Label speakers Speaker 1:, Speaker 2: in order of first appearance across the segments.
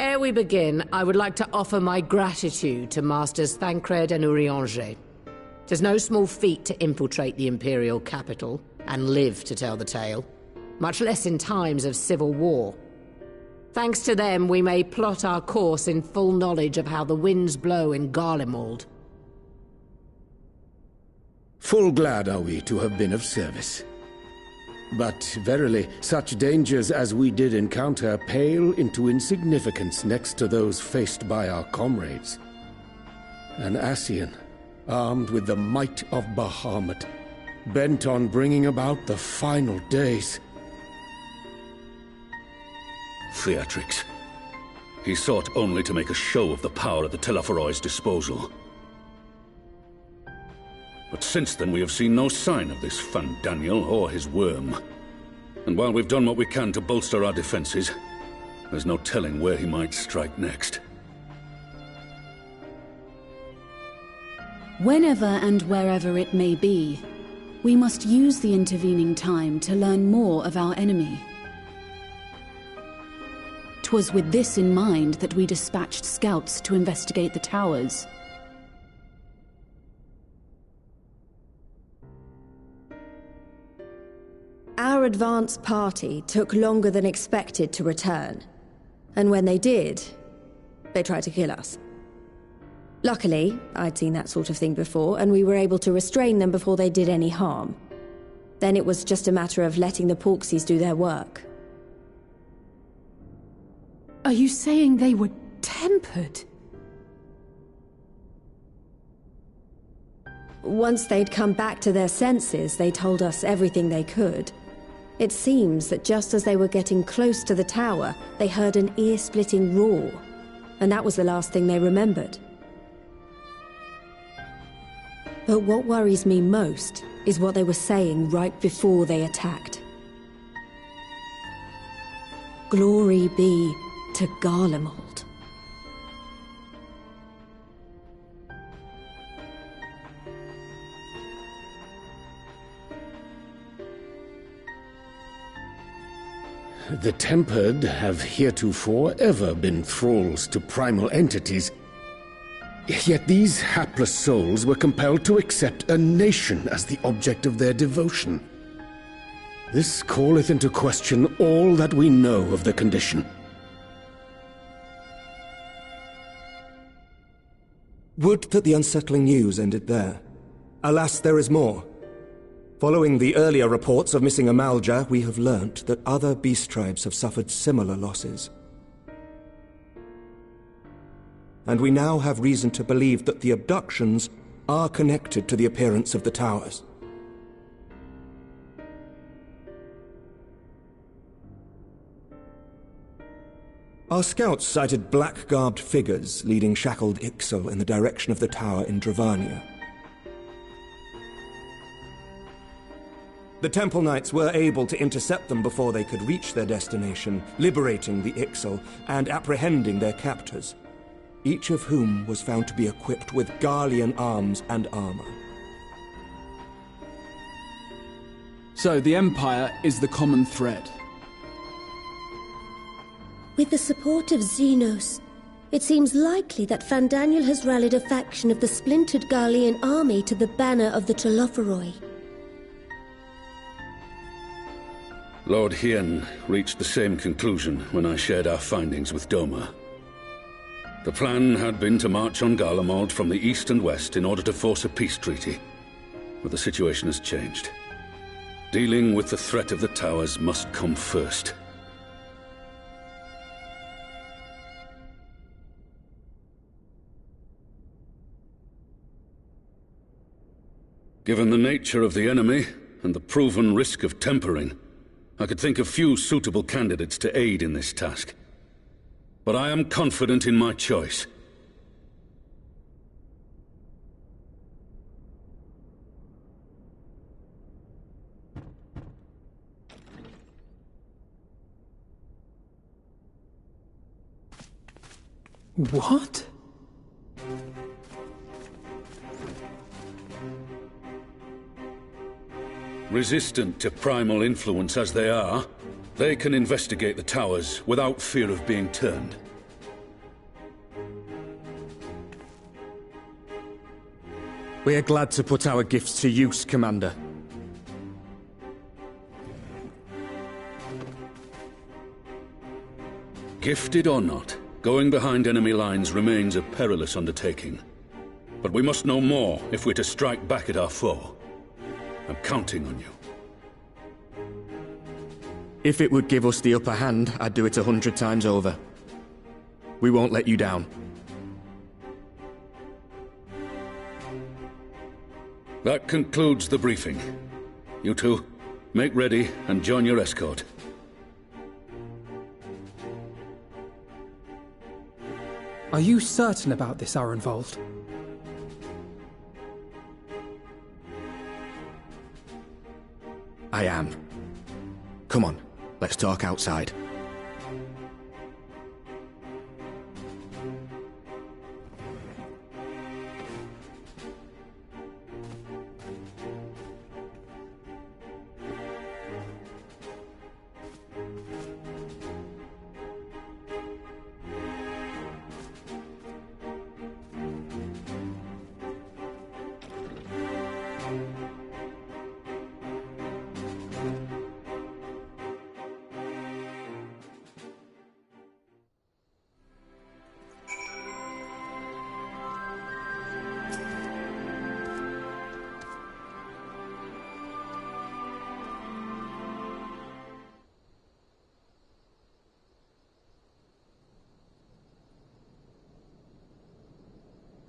Speaker 1: Ere we begin, I would like to offer my gratitude to Masters Thancred and Urianger. Tis no small feat to infiltrate the Imperial capital, and live to tell the tale, much less in times of civil war. Thanks to them, we may plot our course in full knowledge of how the winds blow in Garlemald.
Speaker 2: Full glad are we to have been of service. But verily, such dangers as we did encounter pale into insignificance next to those faced by our comrades. An Ascian, armed with the might of Bahamut, bent on bringing about the final days.
Speaker 3: Theatrix. He sought only to make a show of the power at the Teleforoi's disposal. But since then we have seen no sign of this Fandaniel or his worm. And while we've done what we can to bolster our defenses, there's no telling where he might strike next.
Speaker 4: Whenever and wherever it may be, we must use the intervening time to learn more of our enemy. 'Twas with this in mind that we dispatched scouts to investigate the towers.
Speaker 5: Our advance party took longer than expected to return, and when they did, they tried to kill us. Luckily, I'd seen that sort of thing before, and we were able to restrain them before they did any harm. Then it was just a matter of letting the Porksies do their work.
Speaker 4: Are you saying they were tempered?
Speaker 5: Once they'd come back to their senses, they told us everything they could. It seems that just as they were getting close to the tower, they heard an ear-splitting roar, and that was the last thing they remembered. But what worries me most is what they were saying right before they attacked. Glory be to Garlemald.
Speaker 2: The Tempered have heretofore ever been thralls to primal entities. Yet these hapless souls were compelled to accept a nation as the object of their devotion. This calleth into question all that we know of the condition.
Speaker 6: Would that the unsettling news ended there. Alas, there is more. Following the earlier reports of missing Amalja, we have learnt that other beast tribes have suffered similar losses. And we now have reason to believe that the abductions are connected to the appearance of the towers. Our scouts sighted black-garbed figures leading shackled Ixal in the direction of the tower in Dravania. The Temple Knights were able to intercept them before they could reach their destination, liberating the Ixal and apprehending their captors, each of whom was found to be equipped with Garlean arms and armor.
Speaker 7: So the Empire is the common thread.
Speaker 8: With the support of Xenos, it seems likely that Fandaniel has rallied a faction of the splintered Garlean army to the banner of the Telophoroi.
Speaker 3: Lord Hien reached the same conclusion when I shared our findings with Doma. The plan had been to march on Garlemald from the east and west in order to force a peace treaty. But the situation has changed. Dealing with the threat of the towers must come first. Given the nature of the enemy and the proven risk of tempering, I could think of few suitable candidates to aid in this task. But I am confident in my choice.
Speaker 9: What?
Speaker 3: Resistant to primal influence as they are, they can investigate the towers without fear of being turned.
Speaker 10: We are glad to put our gifts to use, Commander.
Speaker 3: Gifted or not, going behind enemy lines remains a perilous undertaking. But we must know more if we're to strike back at our foe. I'm counting on you.
Speaker 10: If it would give us the upper hand, I'd do it 100 times over. We won't let you down.
Speaker 3: That concludes the briefing. You two, make ready and join your escort.
Speaker 9: Are you certain about this, Arenvold?
Speaker 10: I am. Come on, let's talk outside.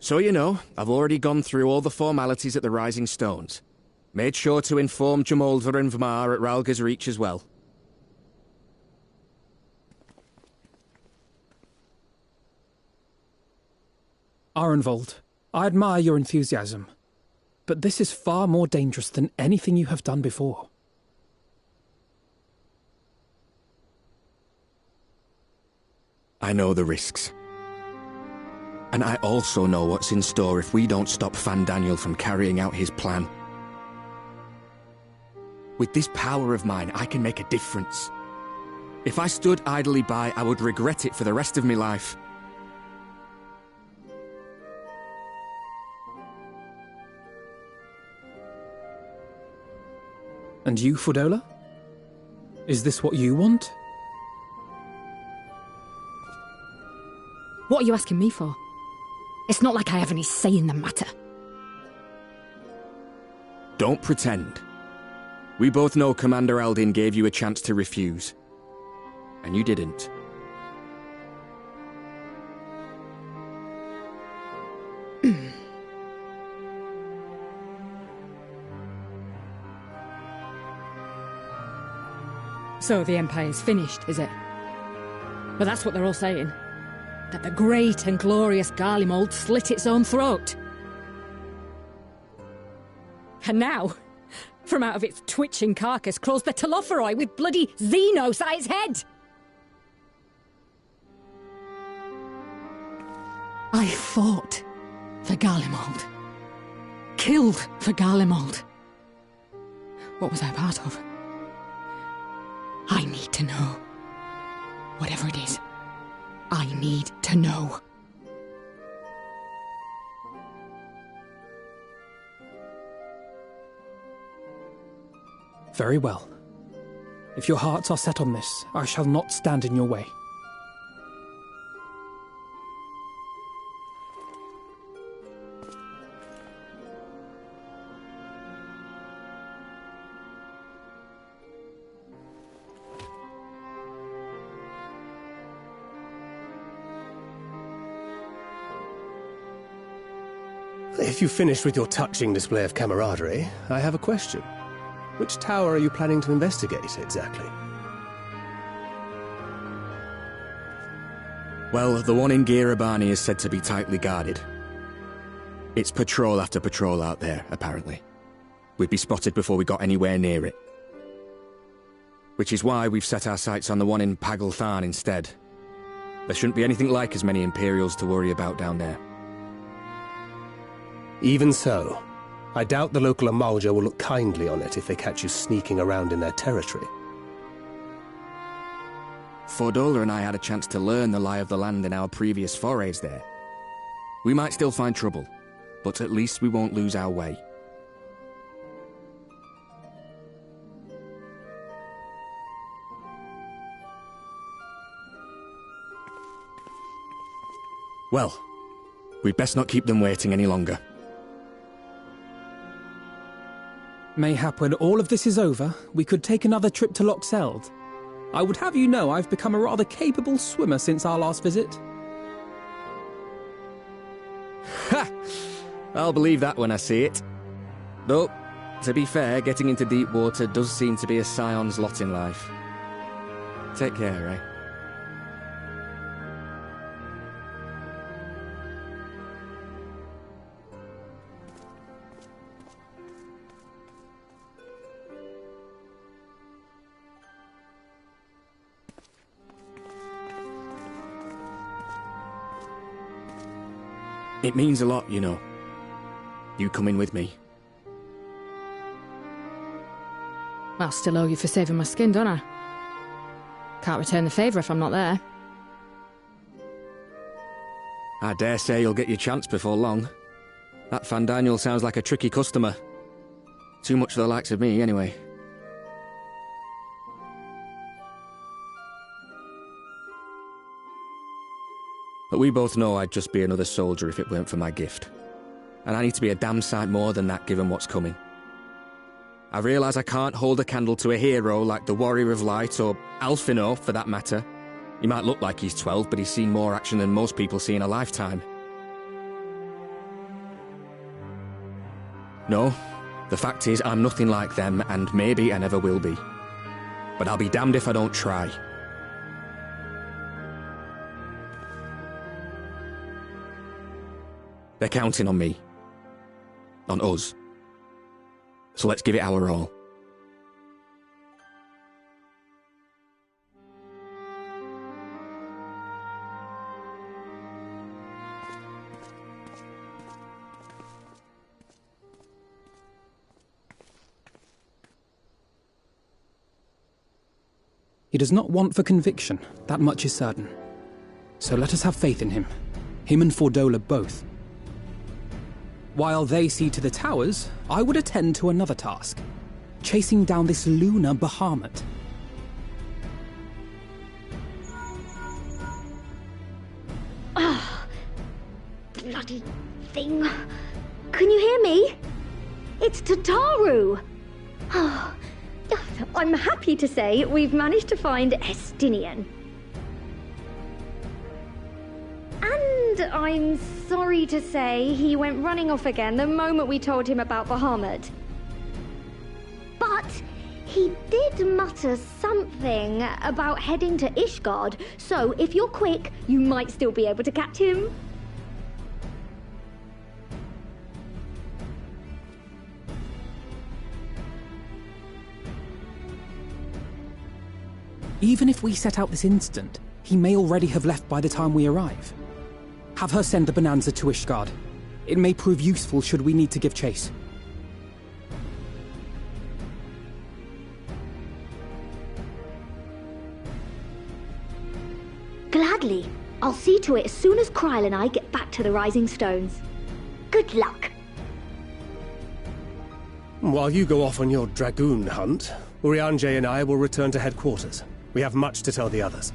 Speaker 10: So you know, I've already gone through all the formalities at the Rising Stones. Made sure to inform Jamolder and Vmar at Ralga's Reach as well.
Speaker 9: Arenvold, I admire your enthusiasm. but this is far more dangerous than anything you have done before.
Speaker 10: I know the risks. And I also know what's in store if we don't stop Fandaniel from carrying out his plan. With this power of mine, I can make a difference. If I stood idly by, I would regret it for the rest of my life.
Speaker 9: And you, Fudola? Is this what you want?
Speaker 11: What are you asking me for? It's not like I have any say in the matter.
Speaker 10: Don't pretend. We both know Commander Aldin gave you a chance to refuse. And you didn't.
Speaker 11: So the Empire's finished, is it? But that's what they're all saying. That the great and glorious Garlemald slit its own throat. And now, from out of its twitching carcass crawls the Telophoroi with bloody Xenos at its head! I fought for Garlemald. Killed for Garlemald. What was I part of? I need to know. Whatever it is, I need to know.
Speaker 9: Very well. If your hearts are set on this, I shall not stand in your way.
Speaker 12: If you've finished with your touching display of camaraderie, I have a question. Which tower are you planning to investigate, exactly?
Speaker 10: Well, the one in Girabani is said to be tightly guarded. It's patrol after patrol out there, apparently. We'd be spotted before we got anywhere near it. Which is why we've set our sights on the one in Pagalthan instead. There shouldn't be anything like as many Imperials to worry about down there.
Speaker 12: Even so, I doubt the local Amalja will look kindly on it if they catch you sneaking around in their territory.
Speaker 10: Fordola and I had a chance to learn the lie of the land in our previous forays there. We might still find trouble, but at least we won't lose our way. Well, we'd best not keep them waiting any longer.
Speaker 9: Mayhap when all of this is over, we could take another trip to Loxeld. I would have you know I've become a rather capable swimmer since our last visit.
Speaker 10: Ha! I'll believe that when I see it. Though, to be fair, getting into deep water does seem to be a scion's lot in life. Take care, eh? It means a lot, you know. You coming with me.
Speaker 11: I'll still owe you for saving my skin, don't I? Can't return the favour if I'm not there.
Speaker 10: I dare say you'll get your chance before long. That Fandaniel sounds like a tricky customer. Too much for the likes of me, anyway. But we both know I'd just be another soldier if it weren't for my gift. And I need to be a damn sight more than that given what's coming. I realise I can't hold a candle to a hero like the Warrior of Light, or Alfino, for that matter. He might look like he's 12, but he's seen more action than most people see in a lifetime. No, the fact is I'm nothing like them, and maybe I never will be. But I'll be damned if I don't try. They're counting on me. On us. So let's give it our all.
Speaker 9: He does not want for conviction, that much is certain. So let us have faith in him. Him and Fordola both. While they see to the towers, I would attend to another task. Chasing down this lunar Bahamut.
Speaker 13: Ah, bloody thing. Can you hear me? It's Tataru! Oh, I'm happy to say we've managed to find Estinian. And I'm sorry to say he went running off again the moment we told him about Bahamut. But he did mutter something about heading to Ishgard, so if you're quick, you might still be able to catch him.
Speaker 9: Even if we set out this instant, he may already have left by the time we arrive. Have her send the Bonanza to Ishgard. It may prove useful should we need to give chase.
Speaker 13: Gladly. I'll see to it as soon as Kryl and I get back to the Rising Stones. Good luck.
Speaker 12: While you go off on your dragoon hunt, Urianger and I will return to headquarters. We have much to tell the others.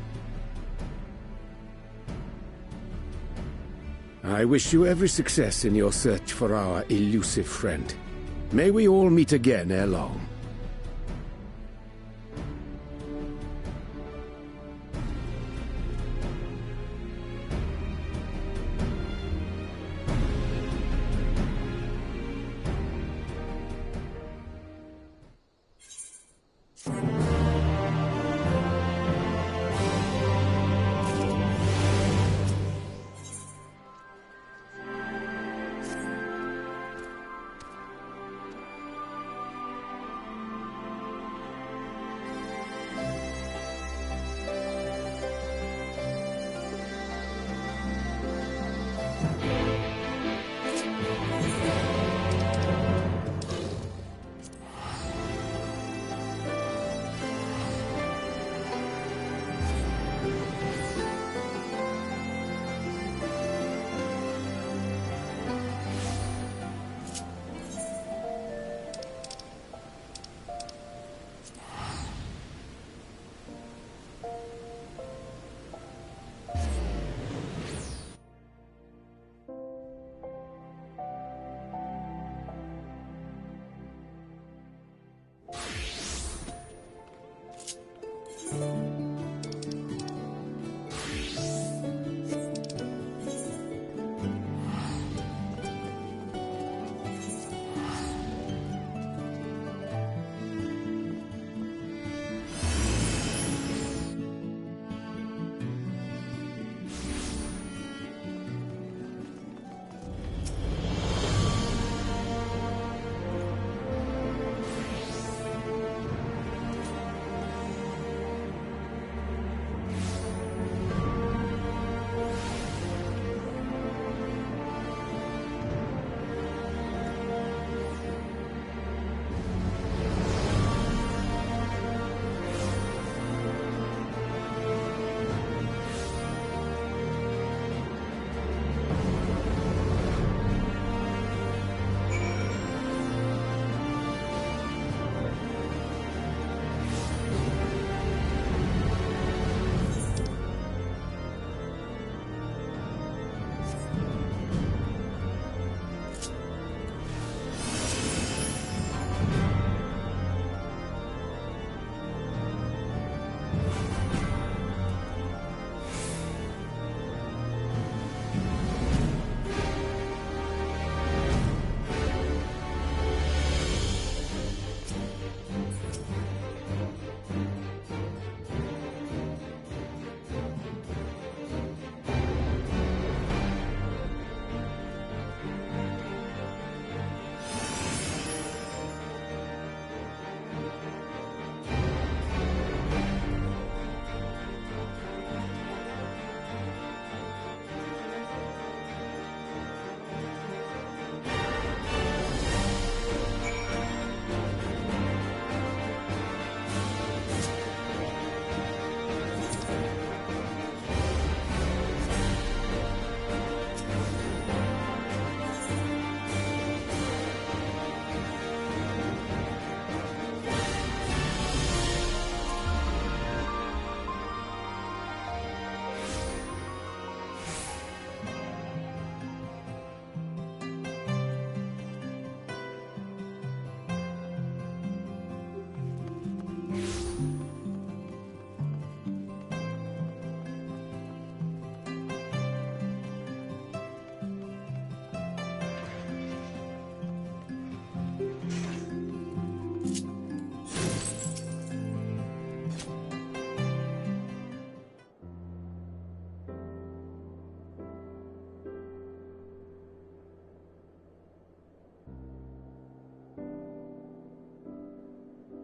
Speaker 2: I wish you every success in your search for our elusive friend. May we all meet again ere long.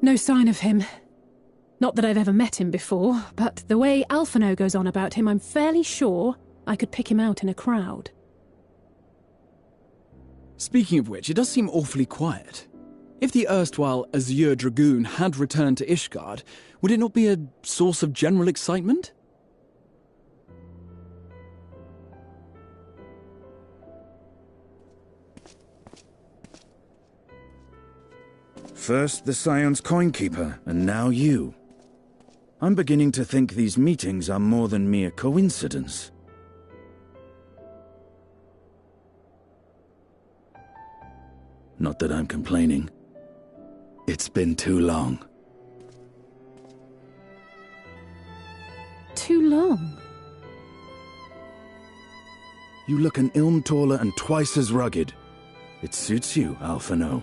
Speaker 14: No sign of him. Not that I've ever met him before, but the way Alphino goes on about him, I'm fairly sure I could pick him out in a crowd.
Speaker 7: Speaking of which, it does seem awfully quiet. If the erstwhile Azure Dragoon had returned to Ishgard, would it not be a source of general excitement?
Speaker 15: First the Scion's Coinkeeper, and now you. I'm beginning to think these meetings are more than mere coincidence. Not that I'm complaining. It's been too long.
Speaker 14: Too long?
Speaker 15: You look an ilm taller and twice as rugged. It suits you, Alphino.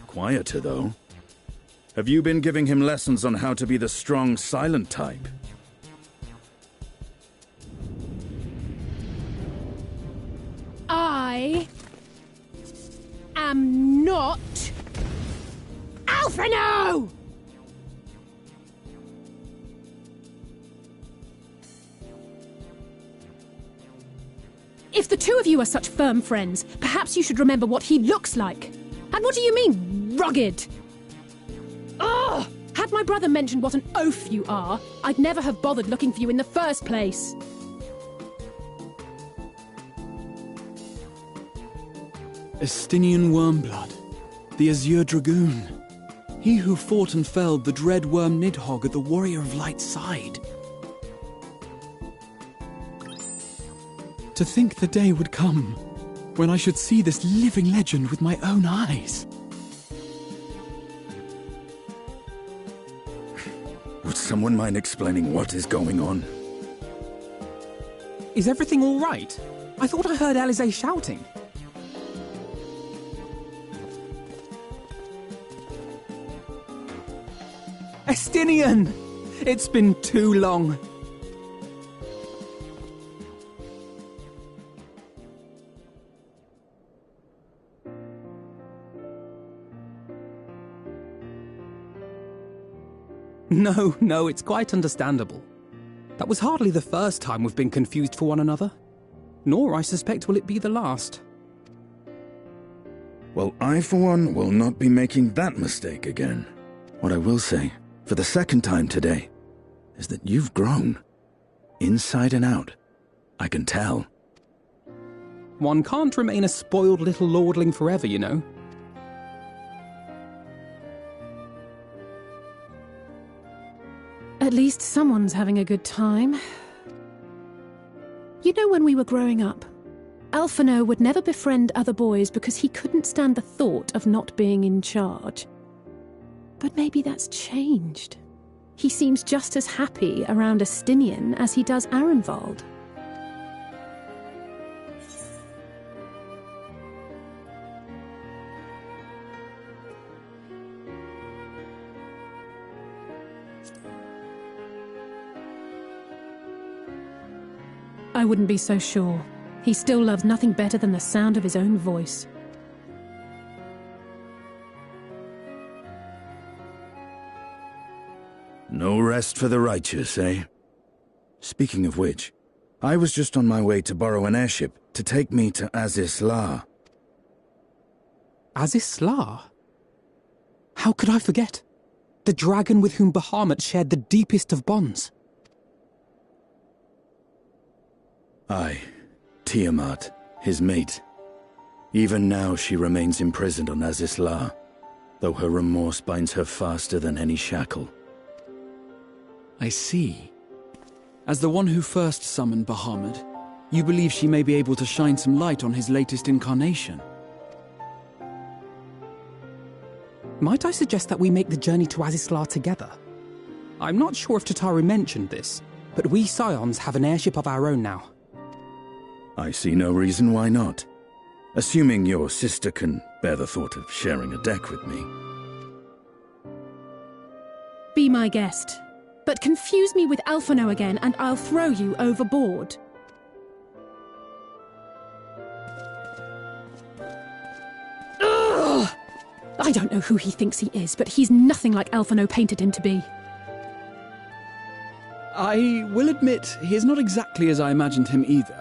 Speaker 15: Quieter, though. Have you been giving him lessons on how to be the strong, silent type?
Speaker 14: I am not Alphino! If the two of you are such firm friends, perhaps you should remember what he looks like. And what do you mean, rugged? Ugh! Had my brother mentioned what an oaf you are, I'd never have bothered looking for you in the first place.
Speaker 7: Estinian Wormblood, the Azure Dragoon. He who fought and felled the dread worm Nidhogg at the Warrior of Light's side. To think the day would come when I should see this living legend with my own eyes.
Speaker 15: Would someone mind explaining what is going on?
Speaker 9: Is everything all right? I thought I heard Alize shouting. Estinian! It's been too long. No, it's quite understandable. That was hardly the first time we've been confused for one another. Nor, I suspect, will it be the last.
Speaker 15: Well, I, for one, will not be making that mistake again. What I will say, for the second time today, is that you've grown. Inside and out. I can tell.
Speaker 9: One can't remain a spoiled little lordling forever, you know.
Speaker 14: At least someone's having a good time. You know, when we were growing up, Alphino would never befriend other boys because he couldn't stand the thought of not being in charge. But maybe that's changed. He seems just as happy around Estinian as he does Arenvald. I wouldn't be so sure. He still loves nothing better than the sound of his own voice.
Speaker 15: No rest for the righteous, eh? Speaking of which, I was just on my way to borrow an airship to take me to Azisla.
Speaker 9: Azisla? How could I forget? The dragon with whom Bahamut shared the deepest of bonds.
Speaker 15: Aye, Tiamat, his mate. Even now she remains imprisoned on Azisla, though her remorse binds her faster than any shackle.
Speaker 7: I see. As the one who first summoned Bahamut, you believe she may be able to shine some light on his latest incarnation.
Speaker 9: Might I suggest that we make the journey to Azisla together? I'm not sure if Tataru mentioned this, but we Scions have an airship of our own now.
Speaker 15: I see no reason why not. Assuming your sister can bear the thought of sharing a deck with me.
Speaker 14: Be my guest. But confuse me with Alphino again and I'll throw you overboard. Ugh! I don't know who he thinks he is, but he's nothing like Alphino painted him to be.
Speaker 7: I will admit, he is not exactly as I imagined him either.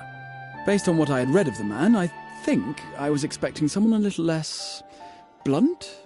Speaker 7: Based on what I had read of the man, I think I was expecting someone a little less blunt?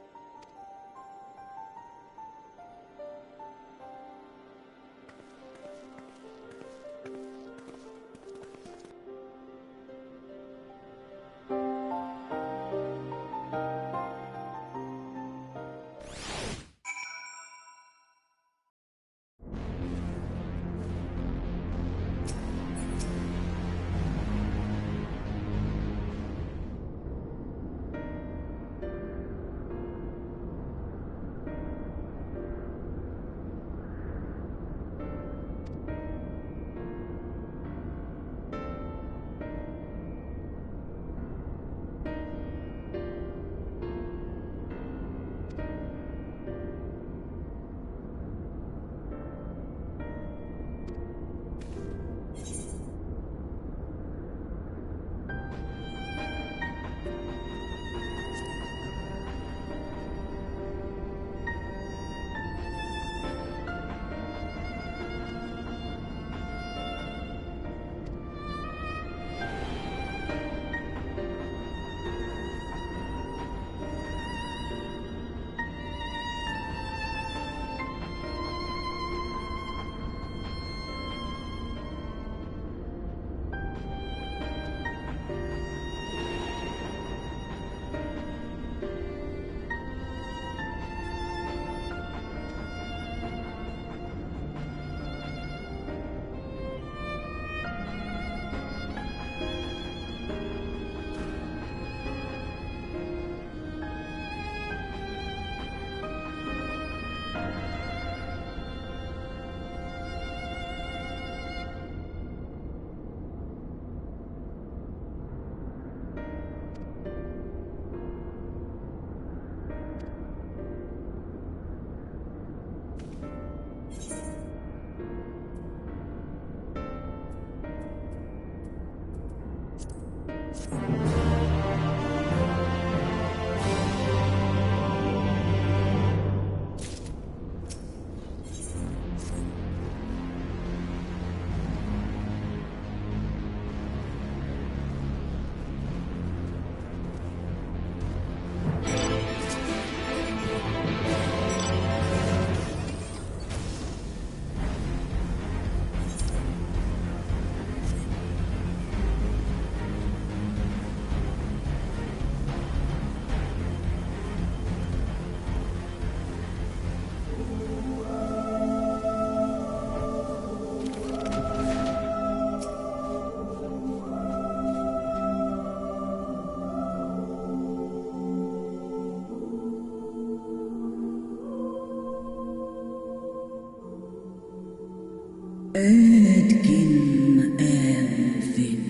Speaker 16: Edgin Elfin,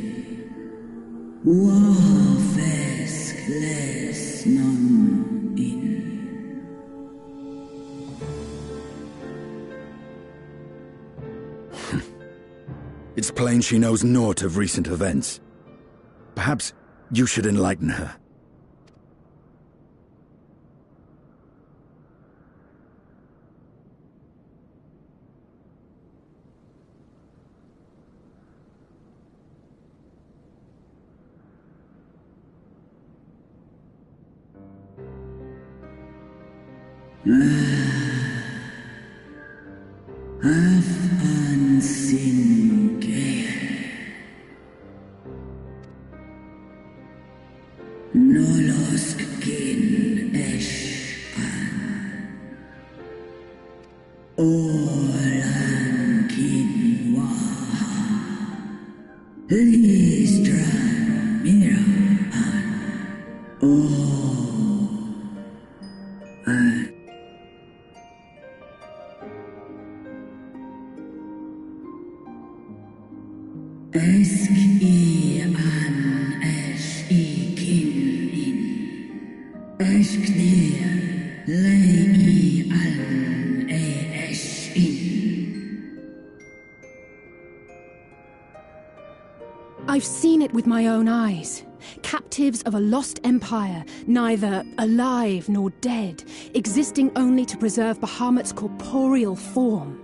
Speaker 16: Wafes Klesnon in.
Speaker 15: It's plain she knows naught of recent events. Perhaps you should enlighten her.
Speaker 16: Afan sin Gael, Nolosk kin Eshpan, Olan kin Waha, Listran Mirapan, Esk I an esh I kin in, esk dir lei I an esh in.
Speaker 14: I've seen it with my own eyes. Captives of a lost empire, neither alive nor dead, existing only to preserve Bahamut's corporeal form.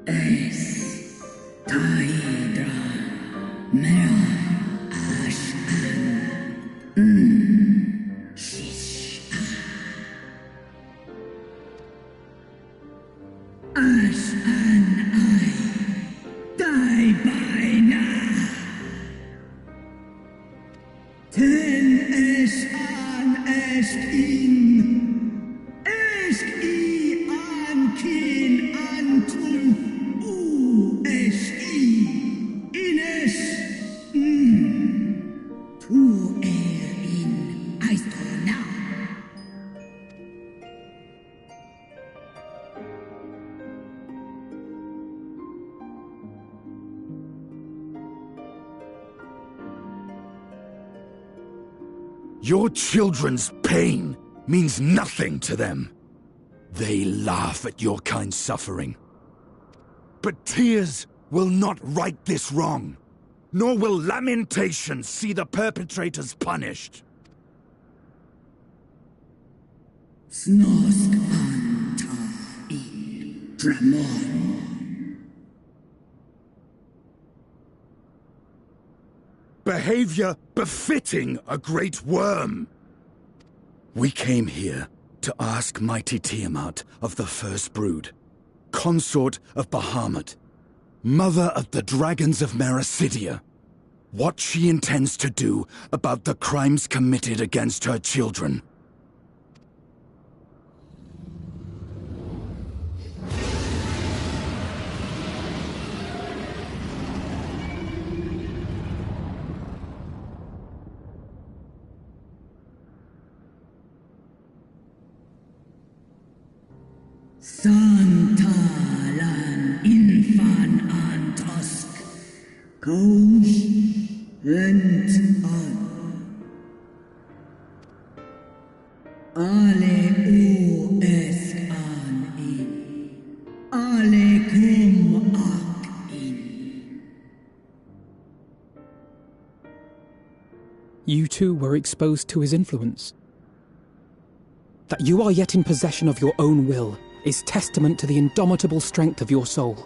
Speaker 16: Es Tahidra Mera Ashan Shish Ashan I die by now. Ten Eshan Eskin Eski Ankin Antun U Eski Ines Tu in Aistona.
Speaker 15: Your children's pain means nothing to them. They laugh at your kind suffering. But tears will not right this wrong, nor will lamentation see the perpetrators punished.
Speaker 16: Snosk Anta in Dramon.
Speaker 15: Behavior befitting a great worm. We came here to ask mighty Tiamat of the First Brood, consort of Bahamut, mother of the dragons of Mericidia, what she intends to do about the crimes committed against her children.
Speaker 16: Santalan infan antosk Koush Lent an Ale u esk an in Ale kum ak in.
Speaker 9: You too were exposed to his influence. That you are yet in possession of your own will is testament to the indomitable strength of your soul.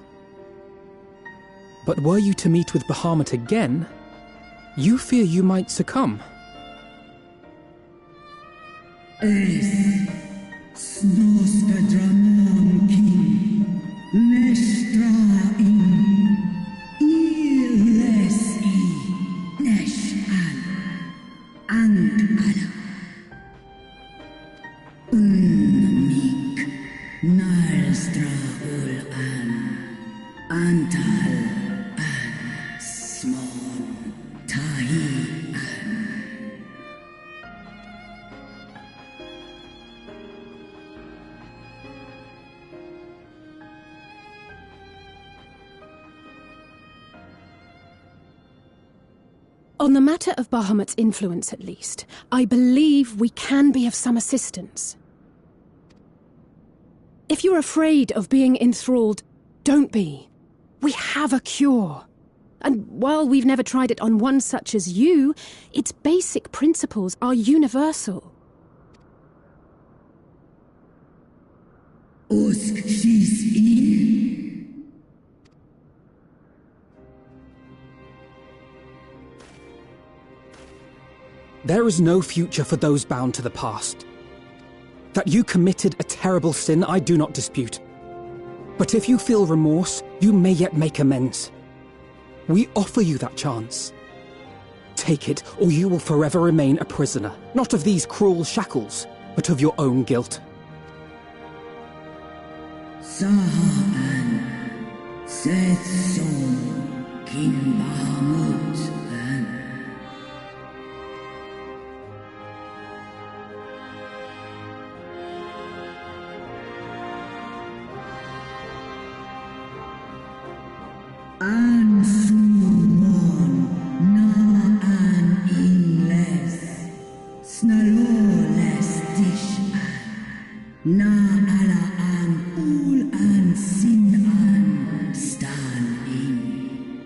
Speaker 9: But were you to meet with Bahamut again, you fear you might succumb.
Speaker 16: Es Snoska Dramon King Nestra in Iles I Nesh Al Ang Ala Unmik Nalstra Ul An Antal An Smon Tahi An.
Speaker 14: On the matter of Bahamut's influence, at least, I believe we can be of some assistance. If you're afraid of being enthralled, don't be. We have a cure. And while we've never tried it on one such as you, its basic principles are universal.
Speaker 16: Usk Shis in.
Speaker 9: There is no future for those bound to the past. That you committed a terrible sin, I do not dispute. But if you feel remorse, you may yet make amends. We offer you that chance. Take it, or you will forever remain a prisoner, not of these cruel shackles, but of your own guilt.
Speaker 16: Sahaan, Setson, King Bahamut, An Sumon, Na An Inles, Snaloles Dishan, Na Ala An Ul An Sin An Stan In.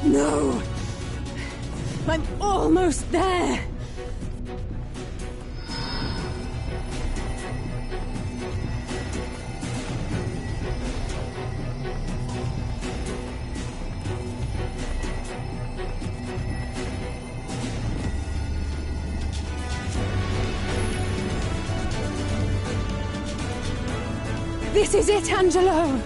Speaker 14: No! I'm almost there! This is it, Angelo!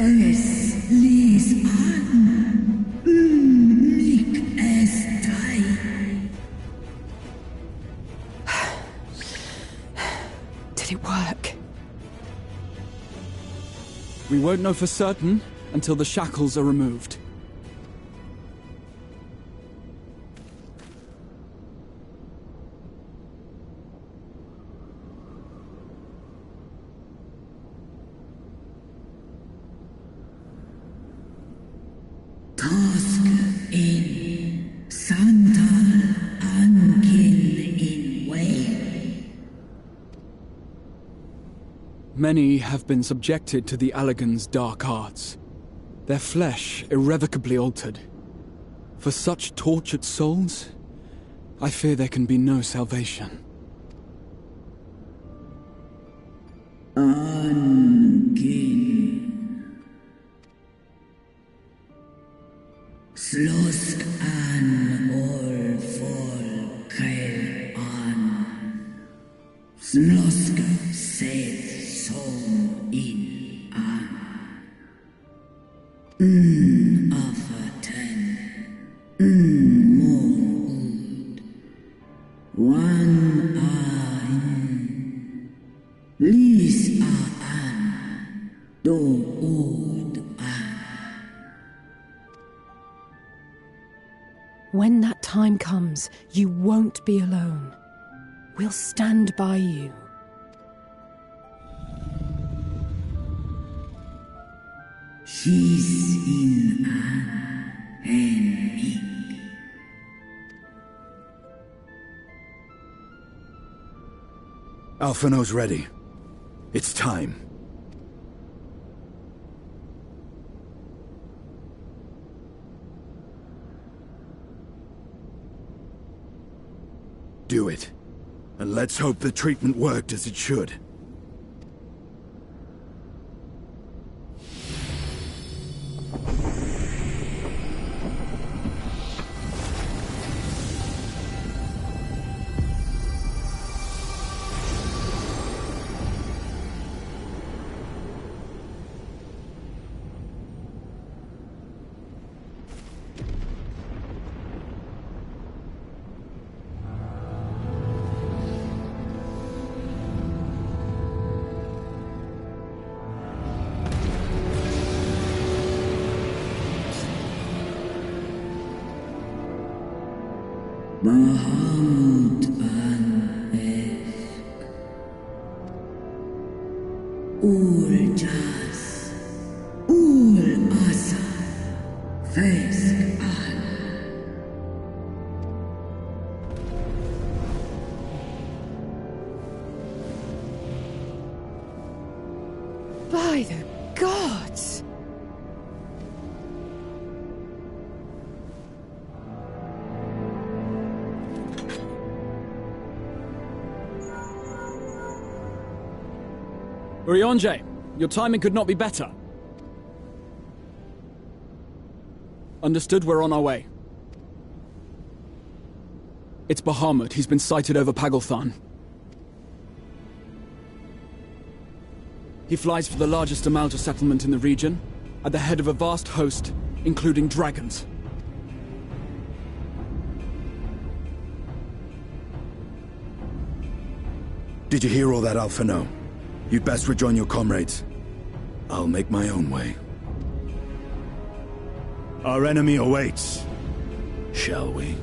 Speaker 16: Es ließ an, mich es drei.
Speaker 7: We won't know for certain until the shackles are removed.
Speaker 16: Task in Santal Ankin in Way.
Speaker 7: Many have been subjected to the Allagan's dark arts, their flesh irrevocably altered. For such tortured souls, I fear there can be no salvation.
Speaker 16: Ankin. Slosk an ol fol kail an. Slosk seth som in an. Afaten. Mon ud. Wan ein. Lis a an. Do ud an.
Speaker 14: When that time comes, you won't be alone. We'll stand by you.
Speaker 16: She's in an enemy.
Speaker 15: Alphino's ready. It's time. Do it. And let's hope the treatment worked as it should.
Speaker 16: Bahamut an Esk. Ul Jas. Ul Asa. Fesk an.
Speaker 14: By the gods!
Speaker 7: Urianger, your timing could not be better. Understood, we're on our way. It's Bahamut. He's been sighted over Pagalthan. He flies for the largest Amalta settlement in the region, at the head of a vast host, including dragons.
Speaker 15: Did you hear all that, Alphino? You'd best rejoin your comrades. I'll make my own way. Our enemy awaits. Shall we?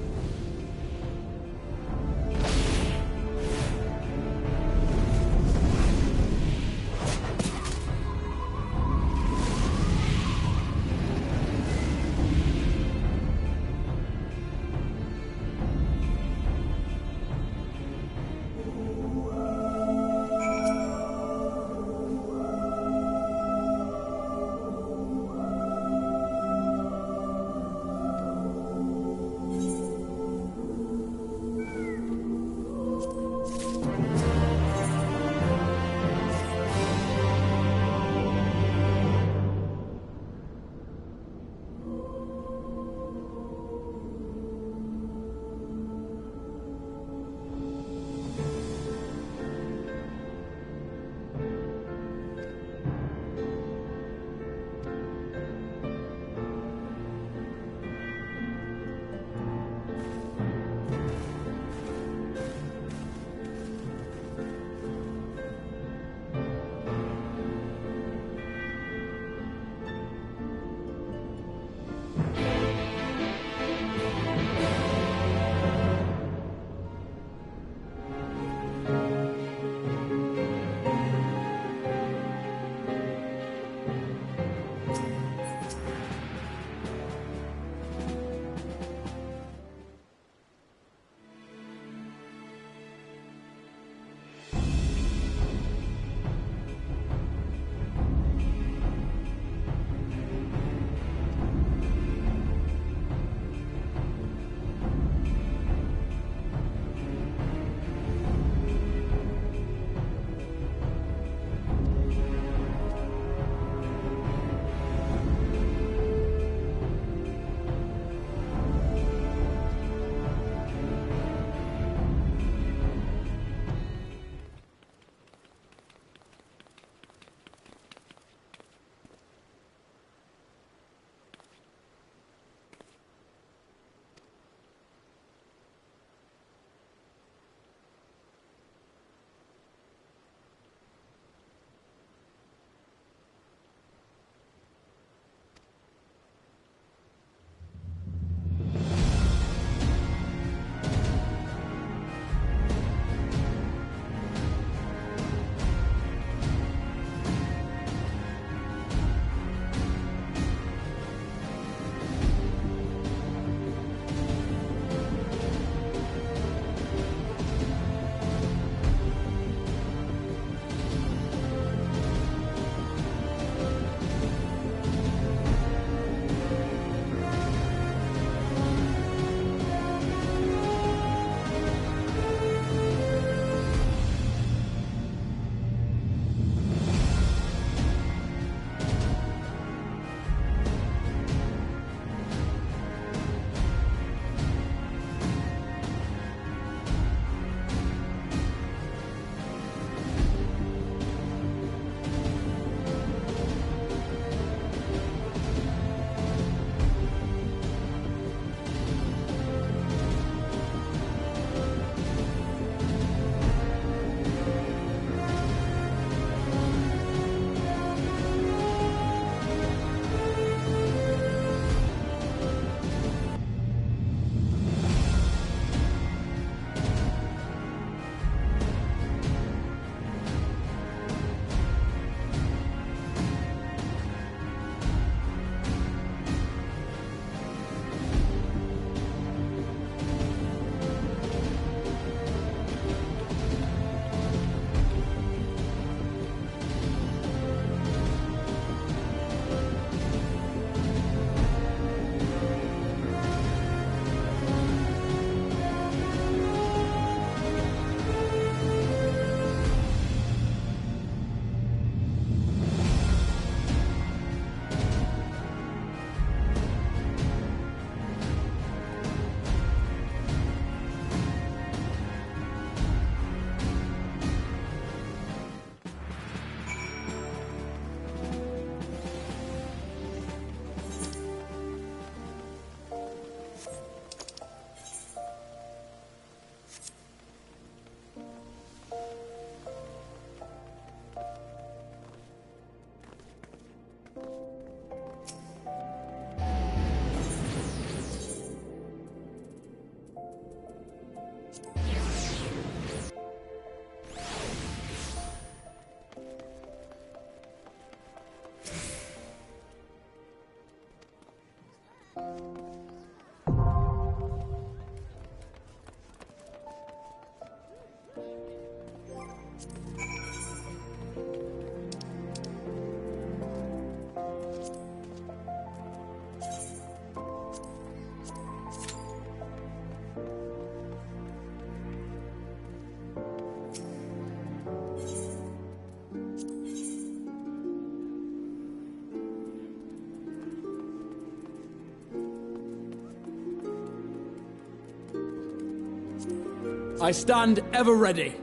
Speaker 17: I stand ever ready.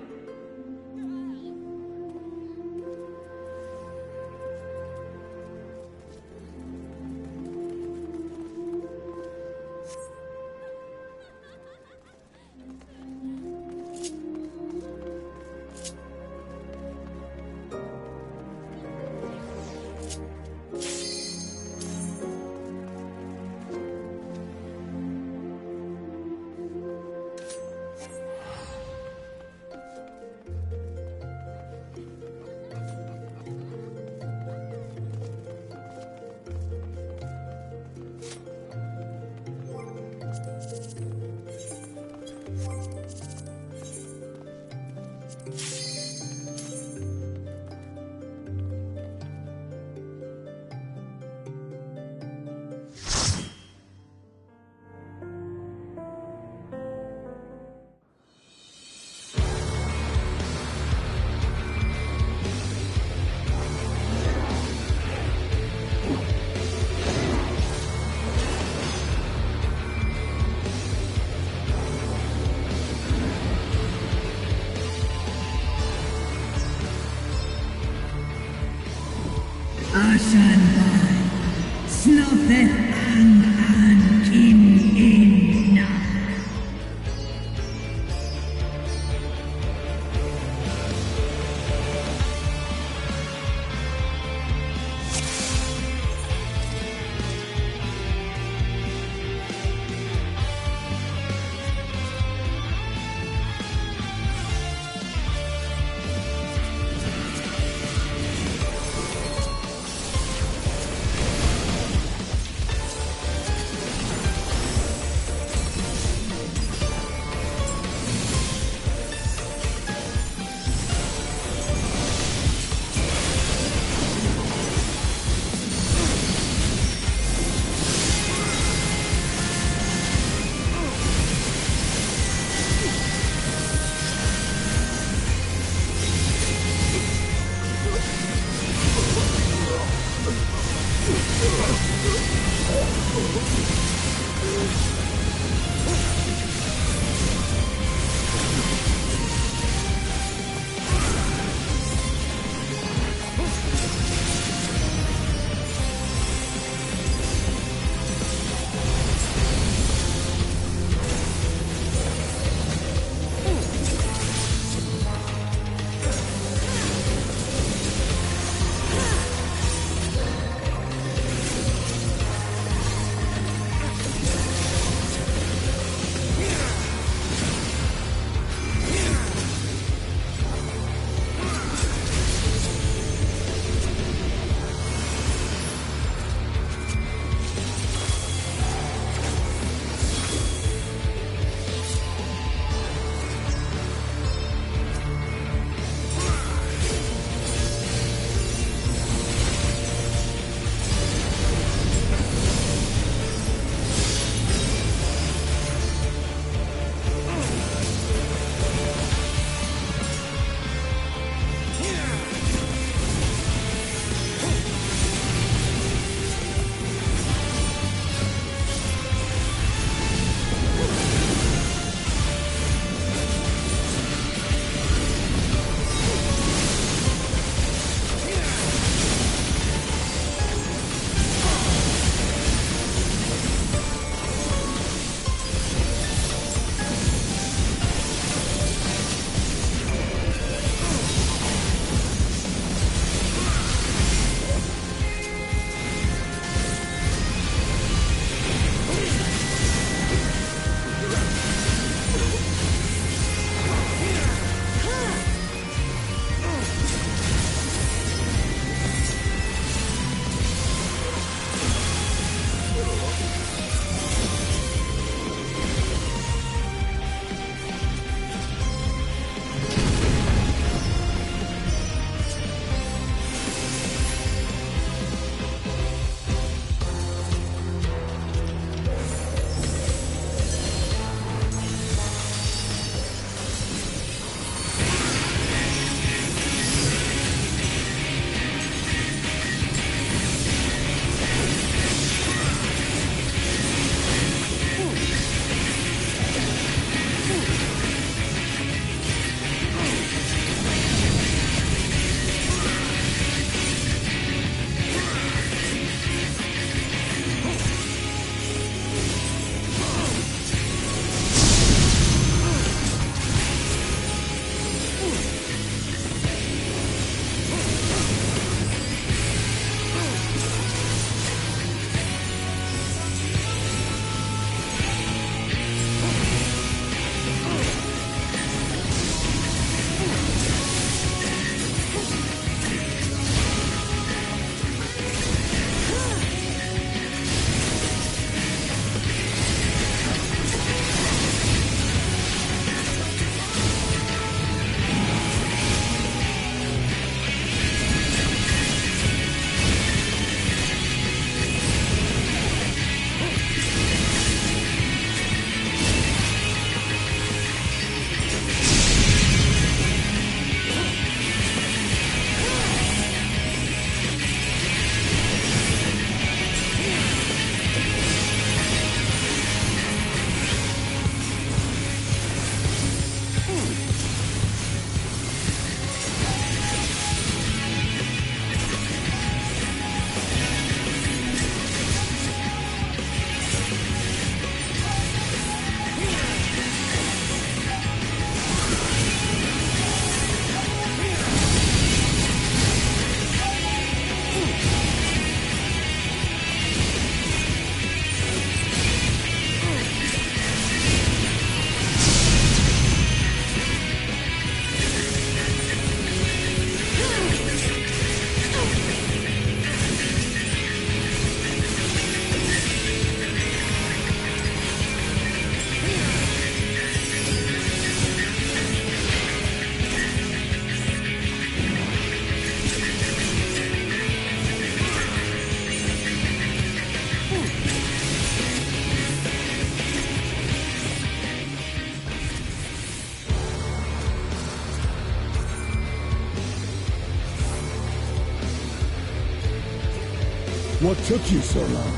Speaker 15: What took you so long?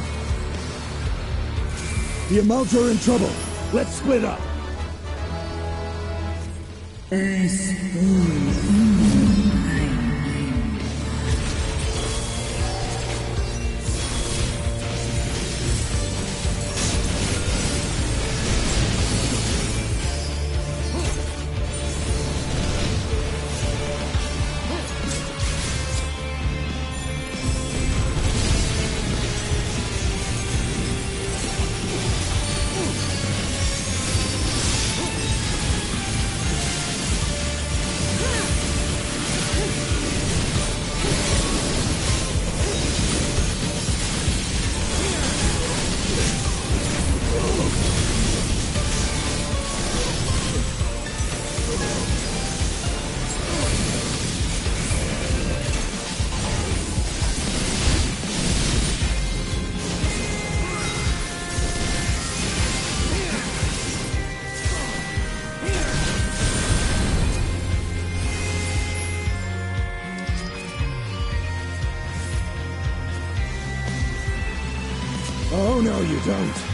Speaker 15: The Amalts are in trouble. Let's split up. Oh, no, you don't.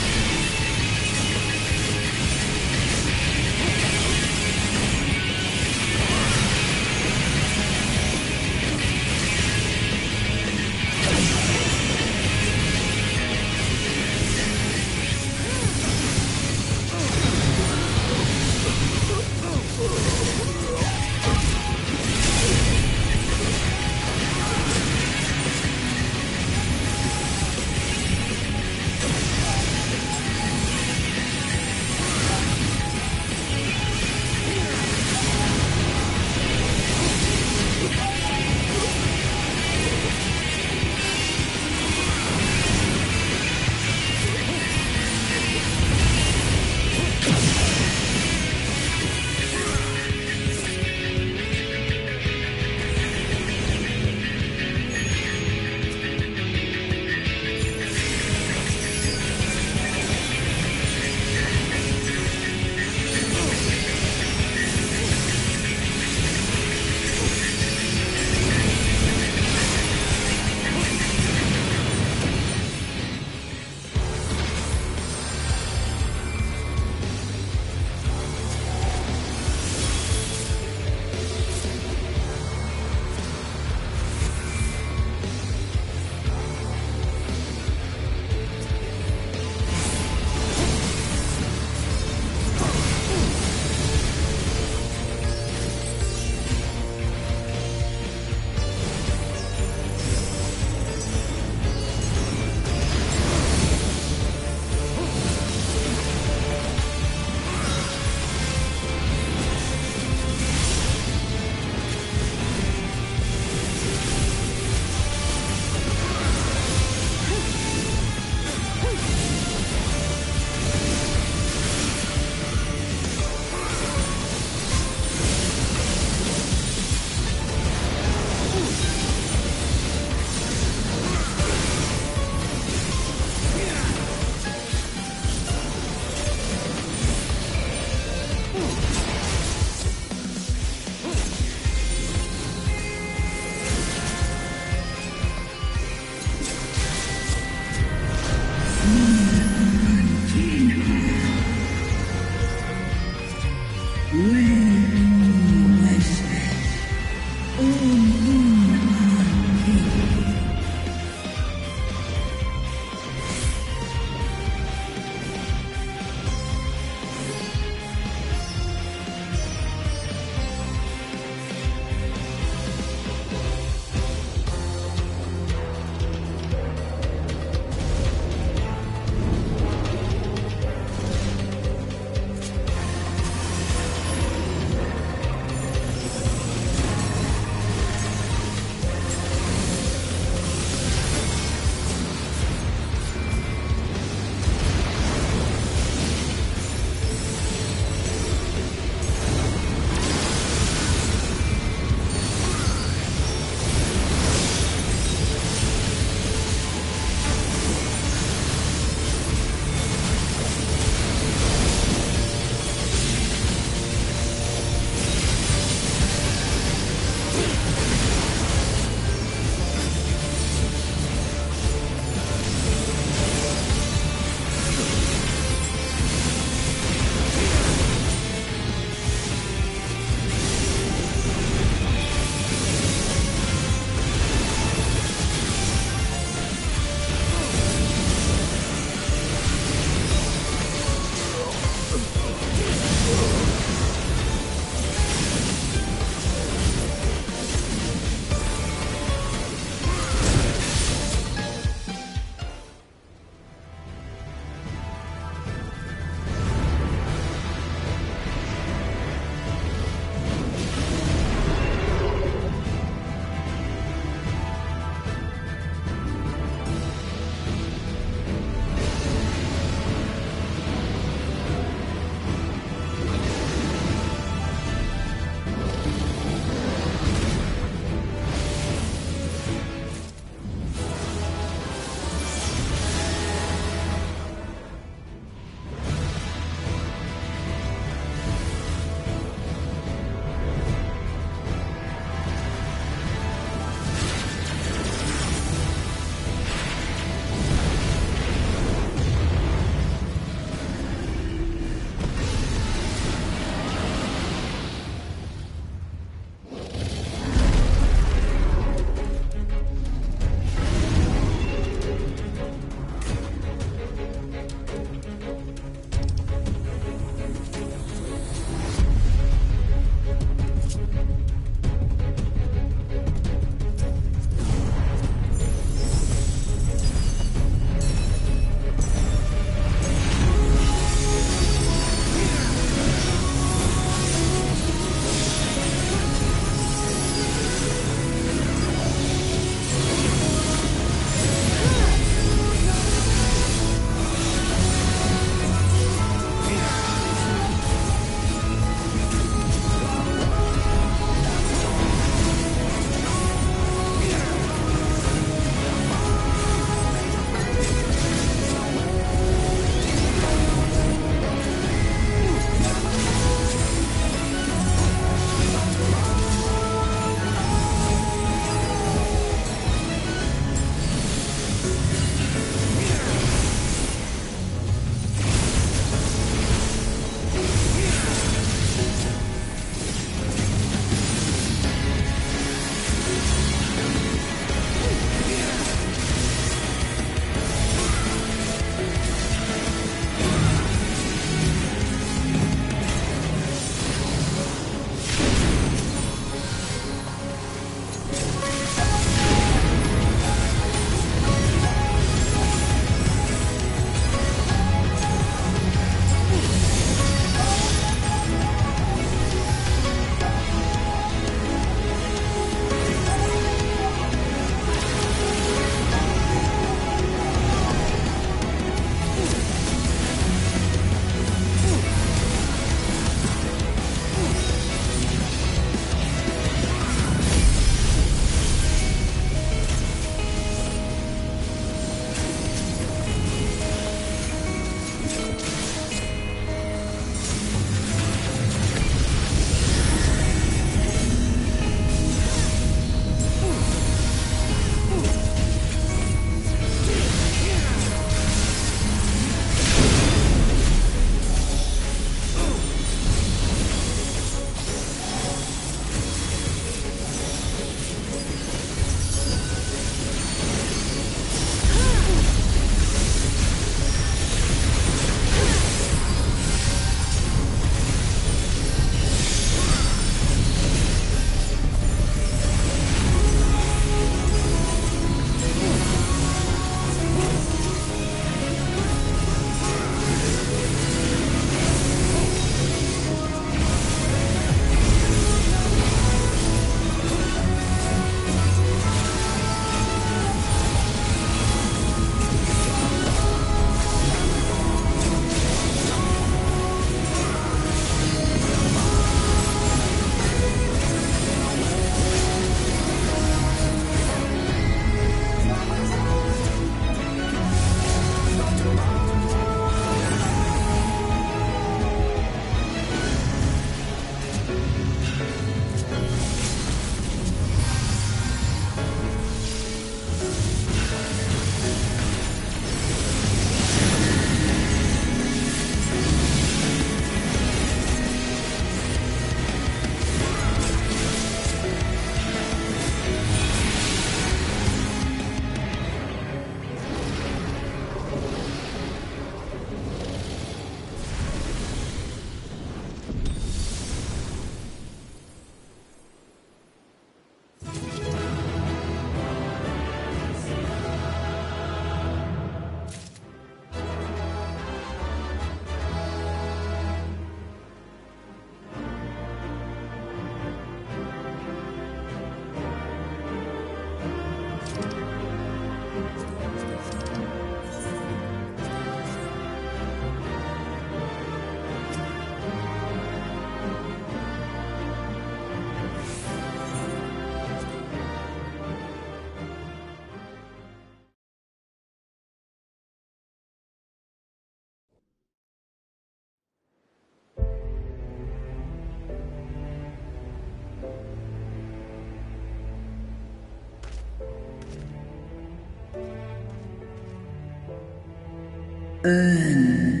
Speaker 16: Kin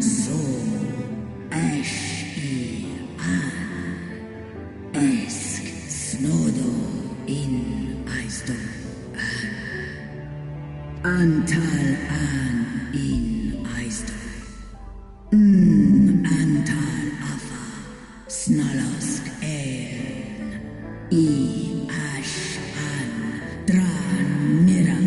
Speaker 16: so ash an esk snodo in aisto antal an in aisto antal afa snalask I ash an dran mira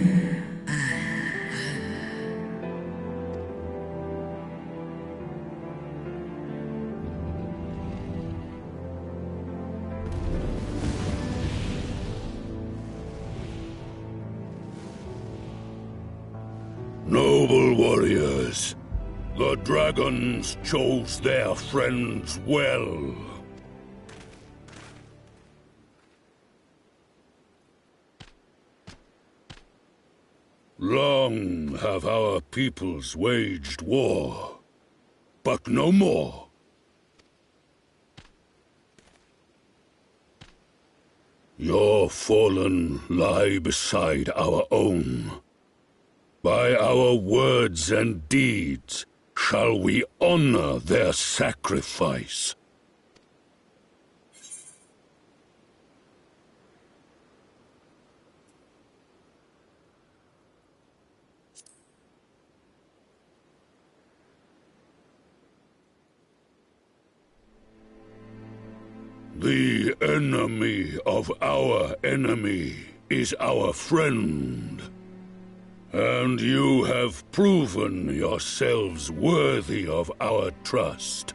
Speaker 3: Noble warriors, the dragons chose their friends well. Long have our peoples waged war, but no more. Your fallen lie beside our own. By our words and deeds shall we honor their sacrifice. The enemy of our enemy is our friend. And you have proven yourselves worthy of our trust.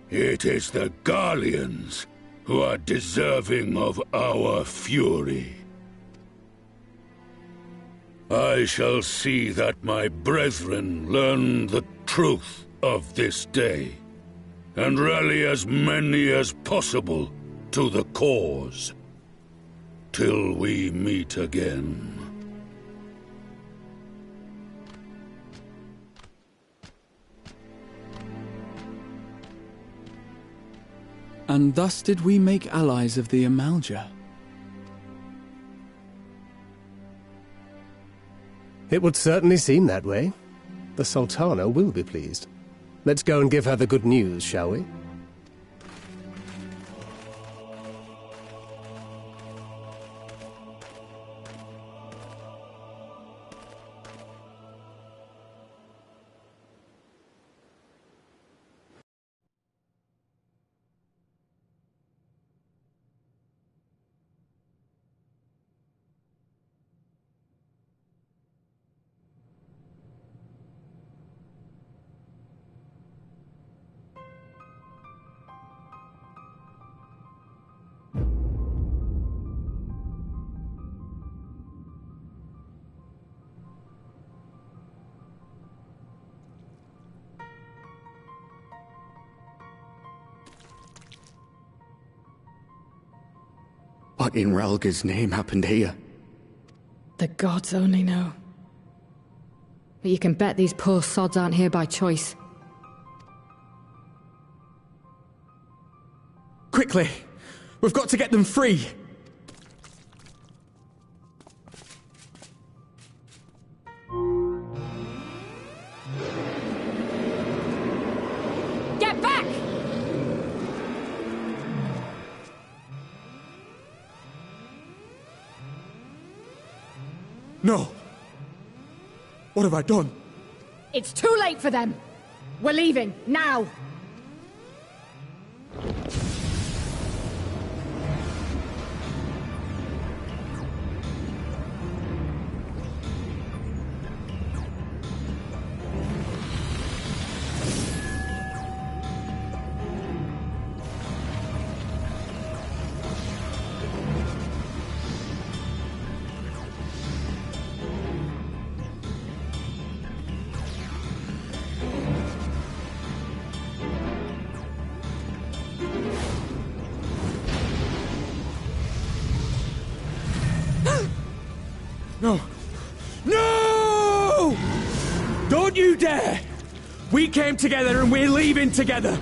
Speaker 3: It is the Garleans who are deserving of our fury. I shall see that my brethren learn the truth of this day, and rally as many as possible to the cause, till we meet again.
Speaker 7: And thus did we make allies of the Amalja.
Speaker 12: It would certainly seem that way. The Sultana will be pleased. Let's go and give her the good news, shall we?
Speaker 10: What in Ralga's name happened here?
Speaker 11: The gods only know. But you can bet these poor sods aren't here by choice.
Speaker 6: Quickly! We've got to get them free!
Speaker 14: Get back!
Speaker 6: No! What have I done?
Speaker 14: It's too late for them! We're leaving, now!
Speaker 6: No! No! Don't you dare! We came together and we're leaving together!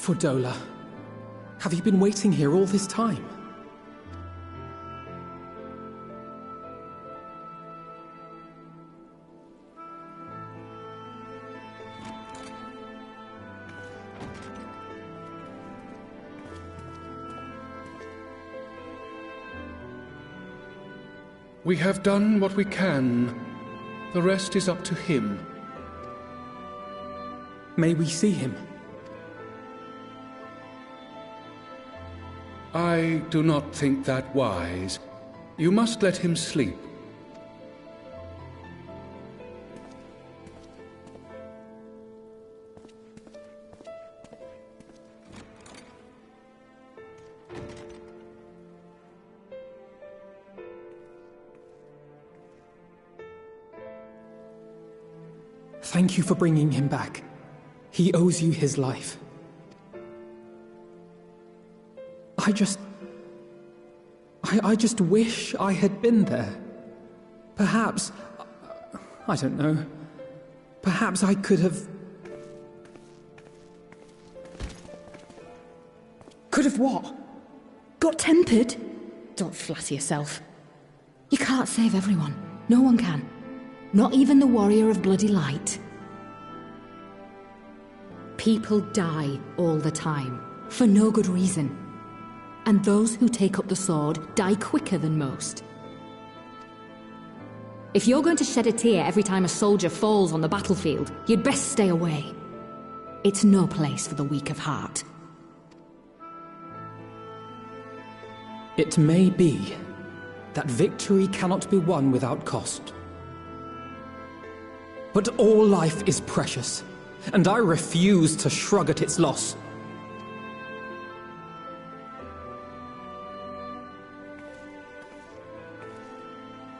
Speaker 9: Fordola, have you been waiting here all this time?
Speaker 3: We have done what we can. The rest is up to him.
Speaker 9: May we see him?
Speaker 3: I do not think that wise. You must let him sleep.
Speaker 9: Thank you for bringing him back. He owes you his life. I just wish I had been there. Perhaps, I don't know, perhaps I could have...
Speaker 11: Could have what? Got tempered? Don't flatter yourself. You can't save everyone. No one can. Not even the warrior of bloody light. People die all the time, for no good reason. And those who take up the sword die quicker than most. If you're going to shed a tear every time a soldier falls on the battlefield, you'd best stay away. It's no place for the weak of heart.
Speaker 9: It may be that victory cannot be won without cost. But all life is precious, and I refuse to shrug at its loss.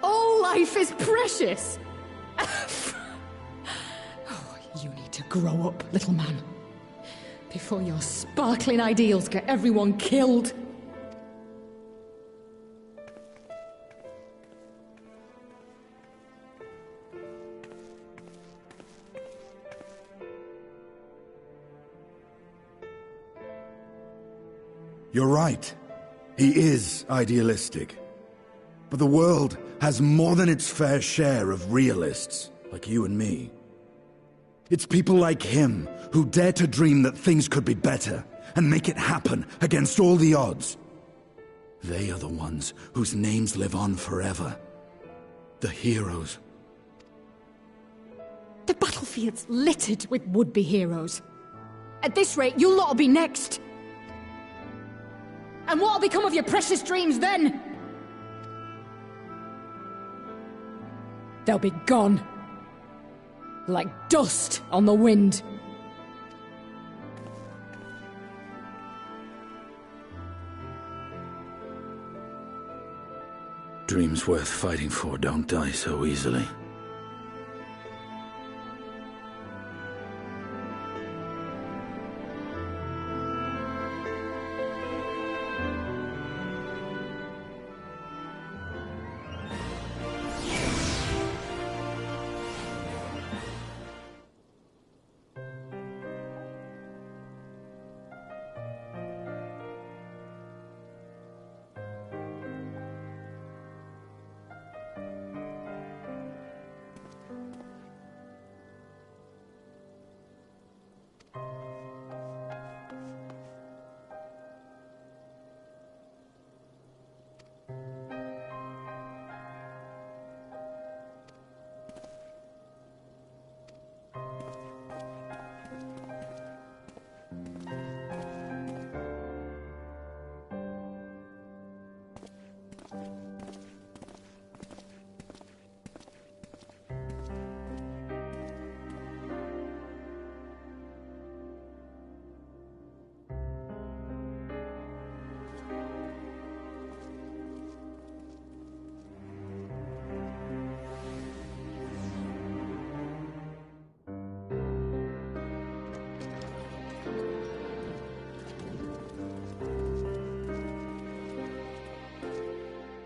Speaker 11: All life is precious! Oh, you need to grow up, little man. Before your sparkling ideals get everyone killed.
Speaker 15: You're right. He is idealistic. But the world has more than its fair share of realists, like you and me. It's people like him who dare to dream that things could be better, and make it happen against all the odds. They are the ones whose names live on forever. The heroes.
Speaker 11: The battlefield's littered with would-be heroes. At this rate, you'll lot'll be next. And what'll become of your precious dreams then? They'll be gone. Like dust on the wind.
Speaker 2: Dreams worth fighting for don't die so easily.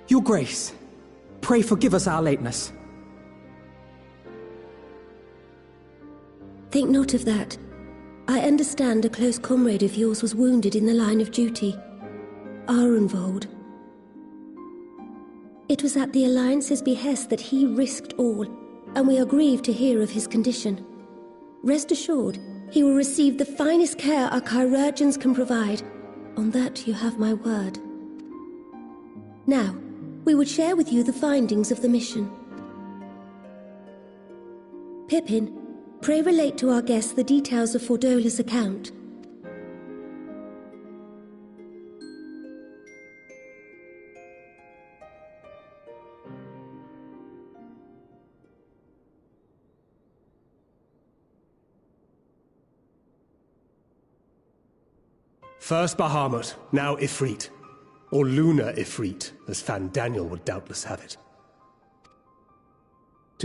Speaker 9: Your Grace, pray forgive us our lateness.
Speaker 8: Think not of that. I understand a close comrade of yours was wounded in the line of duty. Arenvold. It was at the Alliance's behest that he risked all, and we are grieved to hear of his condition. Rest assured, he will receive the finest care our chirurgeons can provide. On that you have my word. Now, we would share with you the findings of the mission. Pippin, pray relate to our guests the details of Fordola's account.
Speaker 12: First Bahamut, now Ifrit. Or Lunar Ifrit, as Fandaniel would doubtless have it.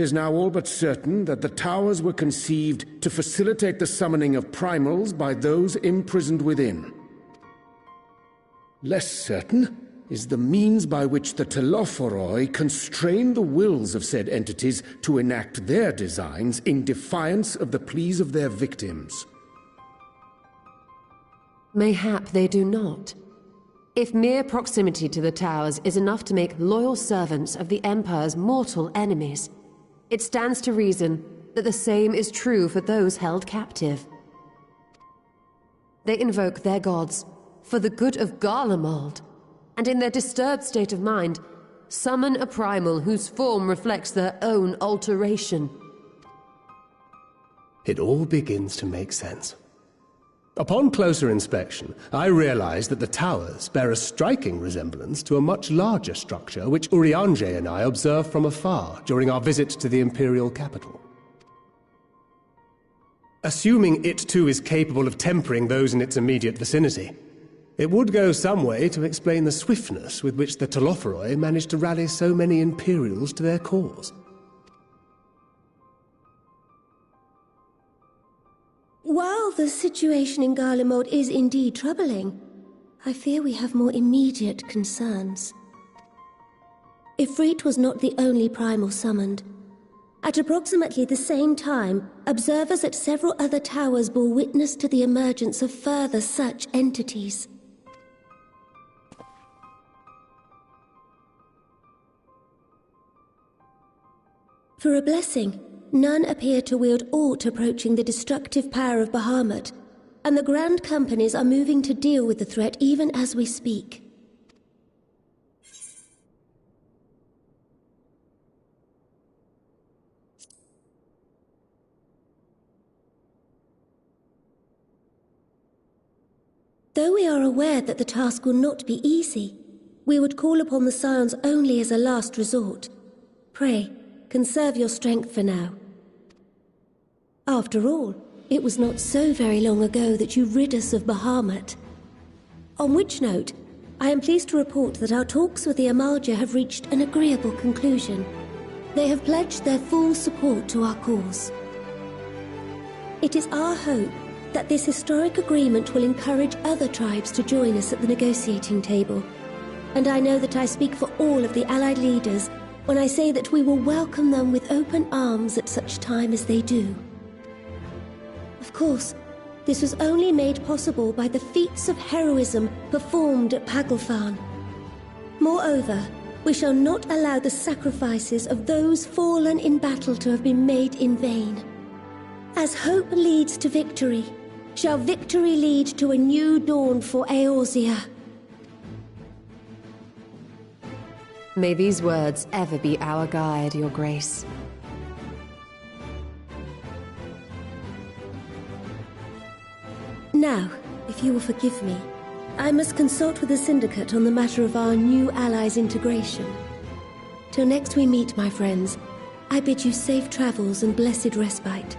Speaker 2: 'tis now all but certain that the towers were conceived to facilitate the summoning of primals by those imprisoned within. Less certain is the means by which the Telophoroi constrain the wills of said entities to enact their designs in defiance of the pleas of their victims.
Speaker 17: Mayhap they do not. If mere proximity to the towers is enough to make loyal servants of the Empire's mortal enemies, it stands to reason that the same is true for those held captive. They invoke their gods for the good of Garlemald, and in their disturbed state of mind, summon a primal whose form reflects their own alteration.
Speaker 12: It all begins to make sense. Upon closer inspection, I realized that the towers bear a striking resemblance to a much larger structure which Urianger and I observed from afar during our visit to the Imperial capital. Assuming it too is capable of tempering those in its immediate vicinity, it would go some way to explain the swiftness with which the Telophoroi managed to rally so many Imperials to their cause.
Speaker 8: While the situation in Garlemald is indeed troubling, I fear we have more immediate concerns. Ifrit was not the only primal summoned. At approximately the same time, observers at several other towers bore witness to the emergence of further such entities. For a blessing, none appear to wield aught approaching the destructive power of Bahamut, and the Grand Companies are moving to deal with the threat even as we speak. Though we are aware that the task will not be easy, we would call upon the Scions only as a last resort. Pray, conserve your strength for now. After all, it was not so very long ago that you rid us of Bahamut. On which note, I am pleased to report that our talks with the Amalja have reached an agreeable conclusion. They have pledged their full support to our cause. It is our hope that this historic agreement will encourage other tribes to join us at the negotiating table. And I know that I speak for all of the Allied leaders when I say that we will welcome them with open arms at such time as they do. Of course, this was only made possible by the feats of heroism performed at Paglfan. Moreover, we shall not allow the sacrifices of those fallen in battle to have been made in vain. As hope leads to victory, shall victory lead to a new dawn for Eorzea.
Speaker 17: May these words ever be our guide, Your Grace.
Speaker 8: Now, if you will forgive me, I must consult with the Syndicate on the matter of our new allies' integration. Till next we meet, my friends, I bid you safe travels and blessed respite.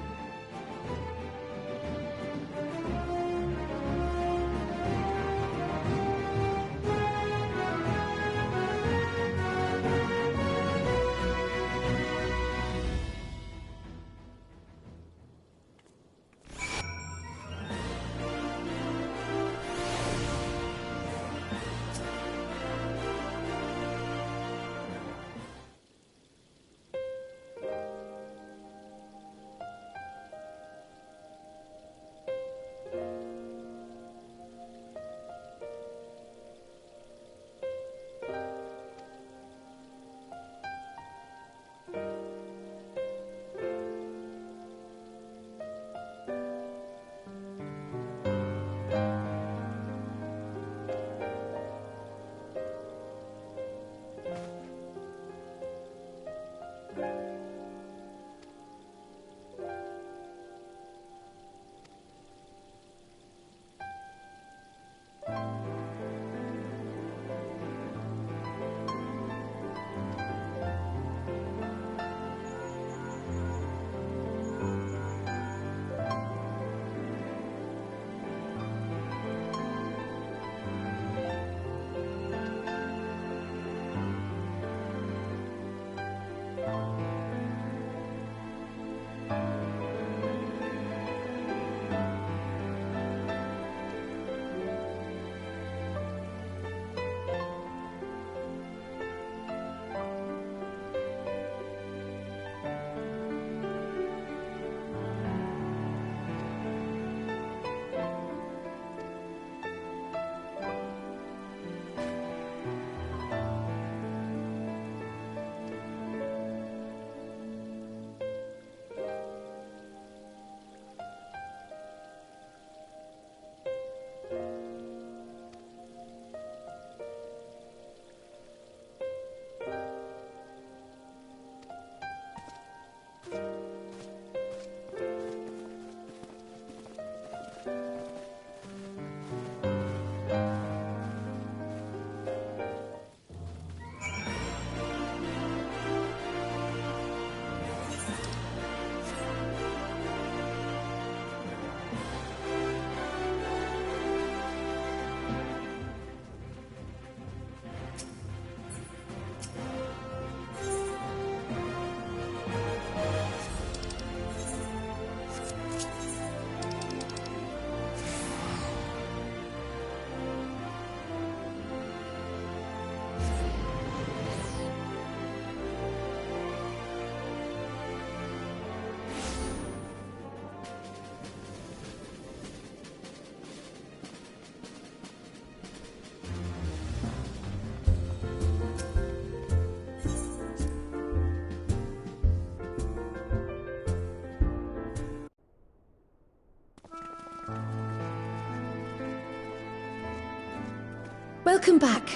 Speaker 18: Welcome back.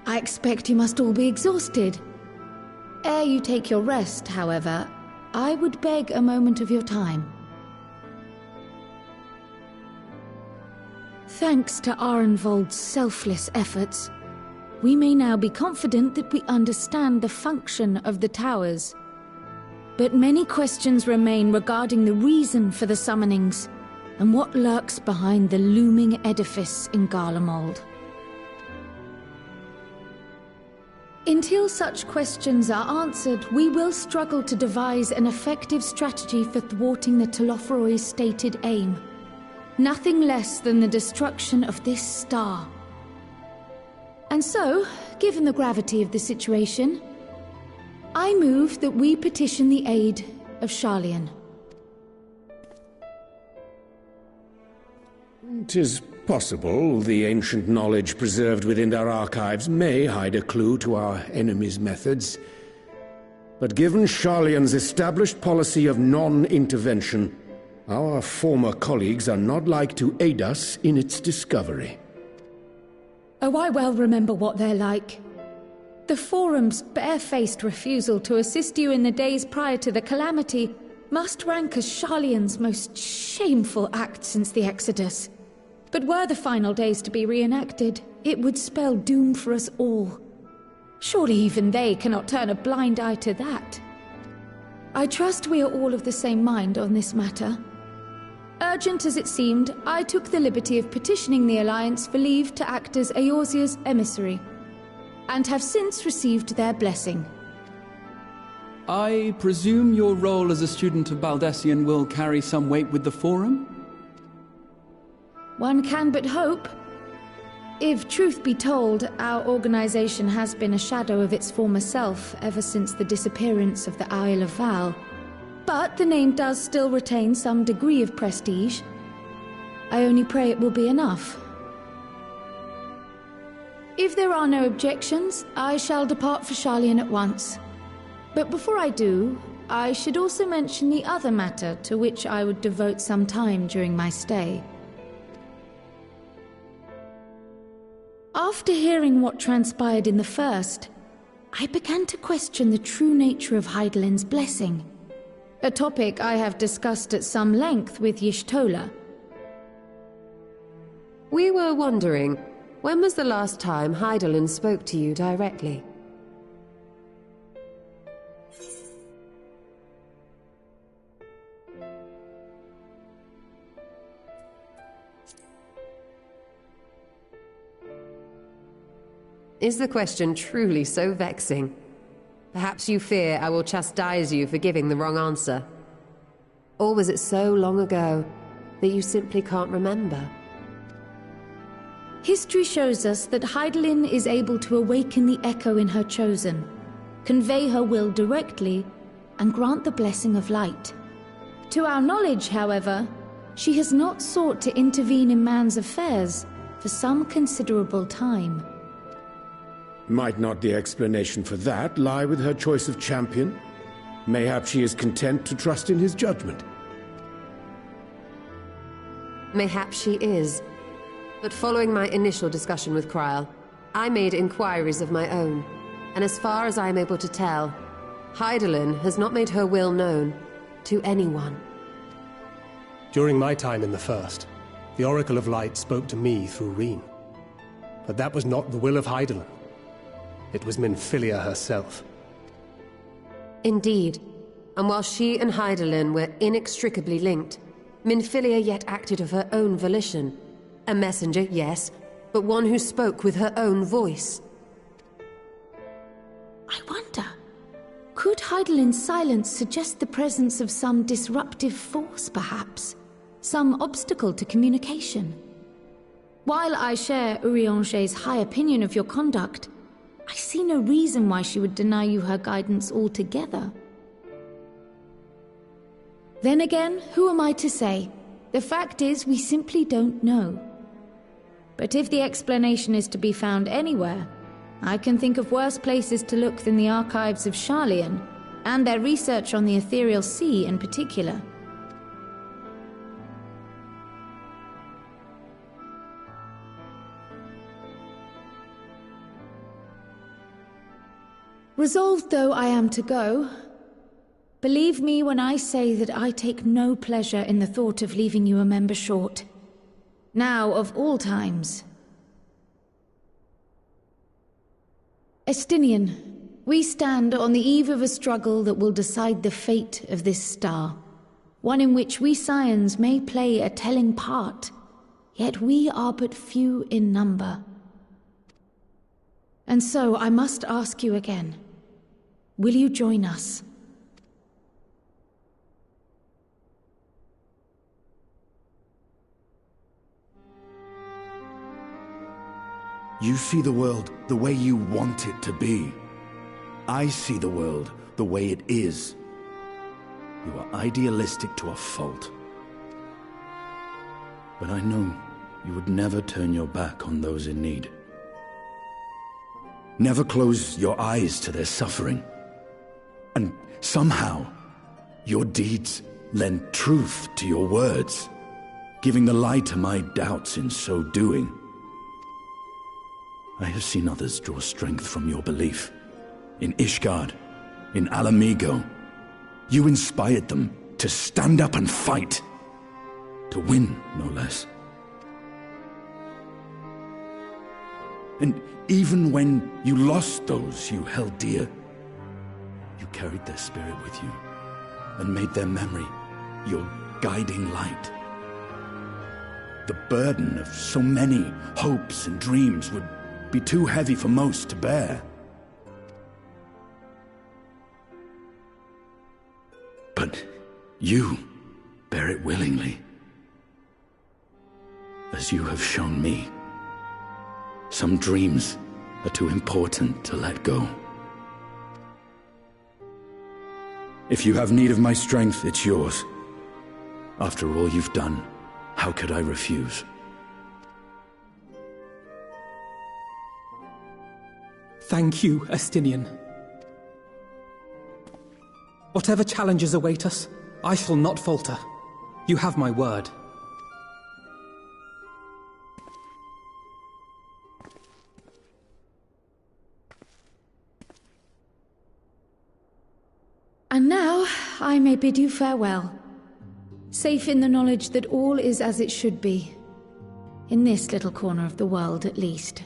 Speaker 18: I expect you must all be exhausted. Ere you take your rest, however, I would beg a moment of your time. Thanks to Arenvold's selfless efforts, we may now be confident that we understand the function of the towers. But many questions remain regarding the reason for the summonings, and what lurks behind the looming edifice in Garlemald. Until such questions are answered, we will struggle to devise an effective strategy for thwarting the Telophoroi's stated aim. Nothing less than the destruction of this star. And so, given the gravity of the situation, I move that we petition the aid of Sharlayan.
Speaker 2: 'Tis possible the ancient knowledge preserved within our archives may hide a clue to our enemy's methods. But given Sharlayan's established policy of non-intervention, our former colleagues are not like to aid us in its discovery.
Speaker 18: Oh, I well remember what they're like. The Forum's barefaced refusal to assist you in the days prior to the calamity must rank as Sharlayan's most shameful act since the Exodus. But were the final days to be reenacted, it would spell doom for us all. Surely even they cannot turn a blind eye to that. I trust we are all of the same mind on this matter. Urgent as it seemed, I took the liberty of petitioning the Alliance for leave to act as Eorzea's emissary, and have since received their blessing.
Speaker 7: I presume your role as a student of Baldessian will carry some weight with the Forum?
Speaker 18: One can but hope. If truth be told, our organization has been a shadow of its former self ever since the disappearance of the Isle of Val. But the name does still retain some degree of prestige. I only pray it will be enough. If there are no objections, I shall depart for Sharlayan at once. But before I do, I should also mention the other matter to which I would devote some time during my stay. After hearing what transpired in the first, I began to question the true nature of Hydaelyn's blessing, a topic I have discussed at some length with Y'shtola.
Speaker 17: We were wondering, when was the last time Hydaelyn spoke to you directly? Is the question truly so vexing? Perhaps you fear I will chastise you for giving the wrong answer. Or was it so long ago that you simply can't remember?
Speaker 18: History shows us that Hydaelyn is able to awaken the echo in her chosen, convey her will directly, and grant the blessing of light. To our knowledge, however, she has not sought to intervene in man's affairs for some considerable time.
Speaker 2: Might not the explanation for that lie with her choice of champion? Mayhap she is content to trust in his judgment.
Speaker 17: Mayhap she is. But following my initial discussion with Krile, I made inquiries of my own, and as far as I am able to tell, Hydaelyn has not made her will known to anyone.
Speaker 12: During my time in the First, the Oracle of Light spoke to me through Reen. But that was not the will of Hydaelyn. It was Minfilia herself.
Speaker 17: Indeed. And while she and Hydaelyn were inextricably linked, Minfilia yet acted of her own volition. A messenger, yes, but one who spoke with her own voice.
Speaker 18: I wonder, could Hydaelyn's silence suggest the presence of some disruptive force, perhaps? Some obstacle to communication? While I share Urianger's high opinion of your conduct, I see no reason why she would deny you her guidance altogether. Then again, who am I to say? The fact is, we simply don't know. But if the explanation is to be found anywhere, I can think of worse places to look than the archives of Sharlayan, and their research on the Ethereal Sea in particular. Resolved though I am to go, believe me when I say that I take no pleasure in the thought of leaving you a member short. Now, of all times. Estinian, we stand on the eve of a struggle that will decide the fate of this star. One in which we Scions may play a telling part, yet we are but few in number. And so I must ask you again, will you join us?
Speaker 15: You see the world the way you want it to be. I see the world the way it is. You are idealistic to a fault. But I know you would never turn your back on those in need. Never close your eyes to their suffering. And somehow, your deeds lend truth to your words, giving the lie to my doubts in so doing. I have seen others draw strength from your belief. In Ishgard, in Alamigo, you inspired them to stand up and fight. To win, no less. And even when you lost those you held dear, you carried their spirit with you and made their memory your guiding light. The burden of so many hopes and dreams would be too heavy for most to bear. But you bear it willingly, as you have shown me. Some dreams are too important to let go. If you have need of my strength, it's yours. After all you've done, how could I refuse?
Speaker 9: Thank you, Estinian. Whatever challenges await us, I shall not falter. You have my word.
Speaker 18: And now, I may bid you farewell. Safe in the knowledge that all is as it should be. In this little corner of the world, at least.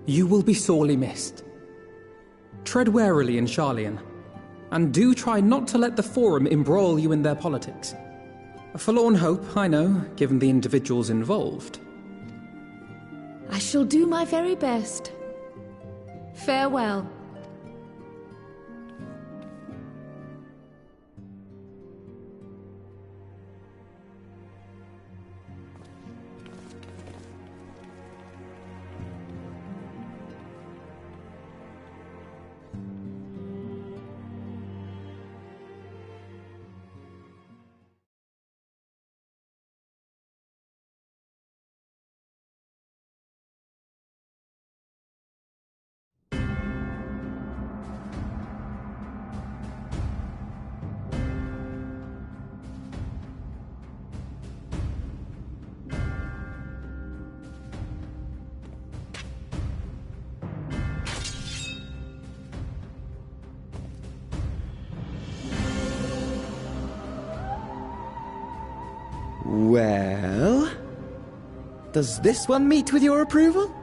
Speaker 9: You will be sorely missed. Tread warily in Sharlayan, and do try not to let the Forum embroil you in their politics. A forlorn hope, I know, given the individuals involved.
Speaker 18: I shall do my very best. Farewell.
Speaker 19: Well, does this one meet with your approval?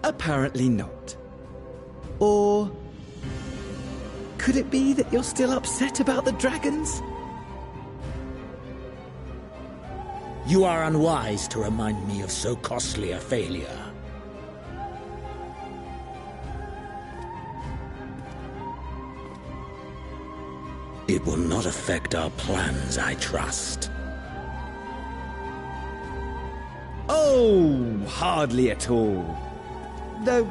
Speaker 19: Apparently not. Or could it be that you're still upset about the dragons?
Speaker 20: You are unwise to remind me of so costly a failure. It will not affect our plans, I trust.
Speaker 19: Oh, hardly at all. Though,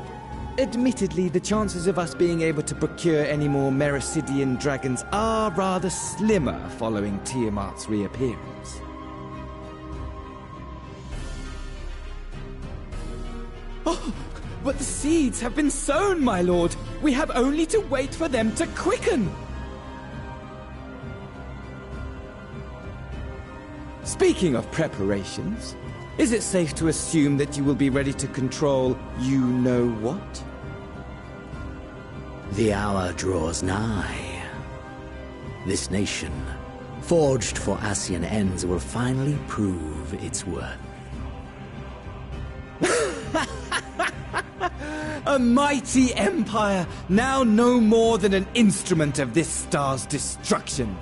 Speaker 19: admittedly, the chances of us being able to procure any more Mericidian dragons are rather slimmer following Tiamat's reappearance. Oh, but the seeds have been sown, my lord! We have only to wait for them to quicken! Speaking of preparations, is it safe to assume that you will be ready to control you-know-what?
Speaker 20: The hour draws nigh. This nation, forged for Ascian ends, will finally prove its worth.
Speaker 19: A mighty empire, now no more than an instrument of this star's destruction.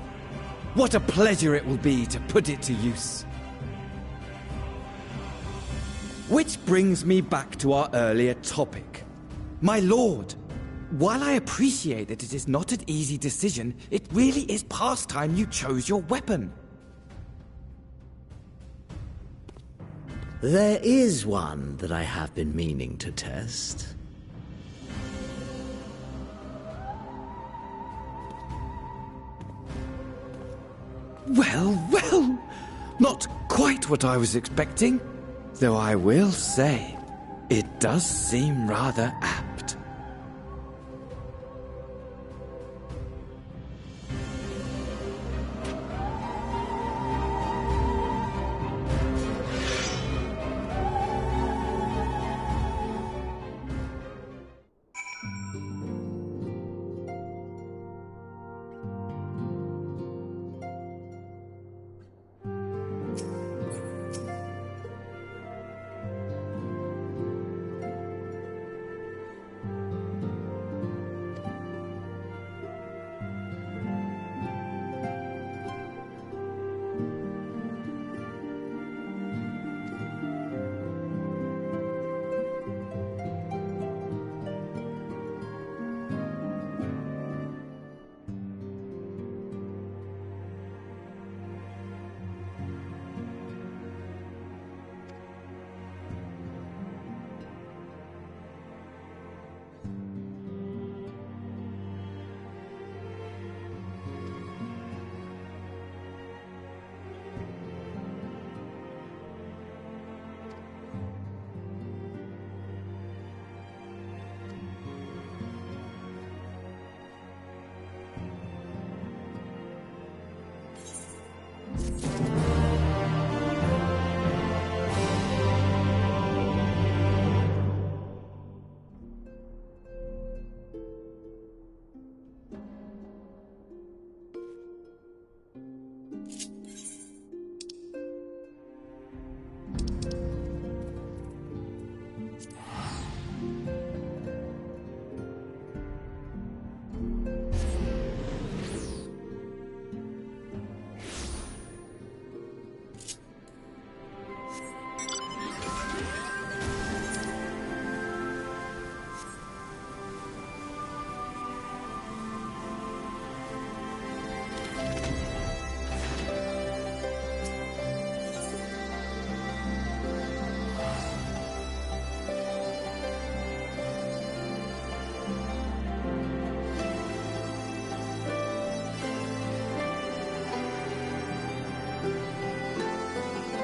Speaker 19: What a pleasure it will be to put it to use. Which brings me back to our earlier topic. My lord, while I appreciate that it is not an easy decision, it really is past time you chose your weapon.
Speaker 20: There is one that I have been meaning to test.
Speaker 19: Well, well, not quite what I was expecting. Though I will say, it does seem rather apt.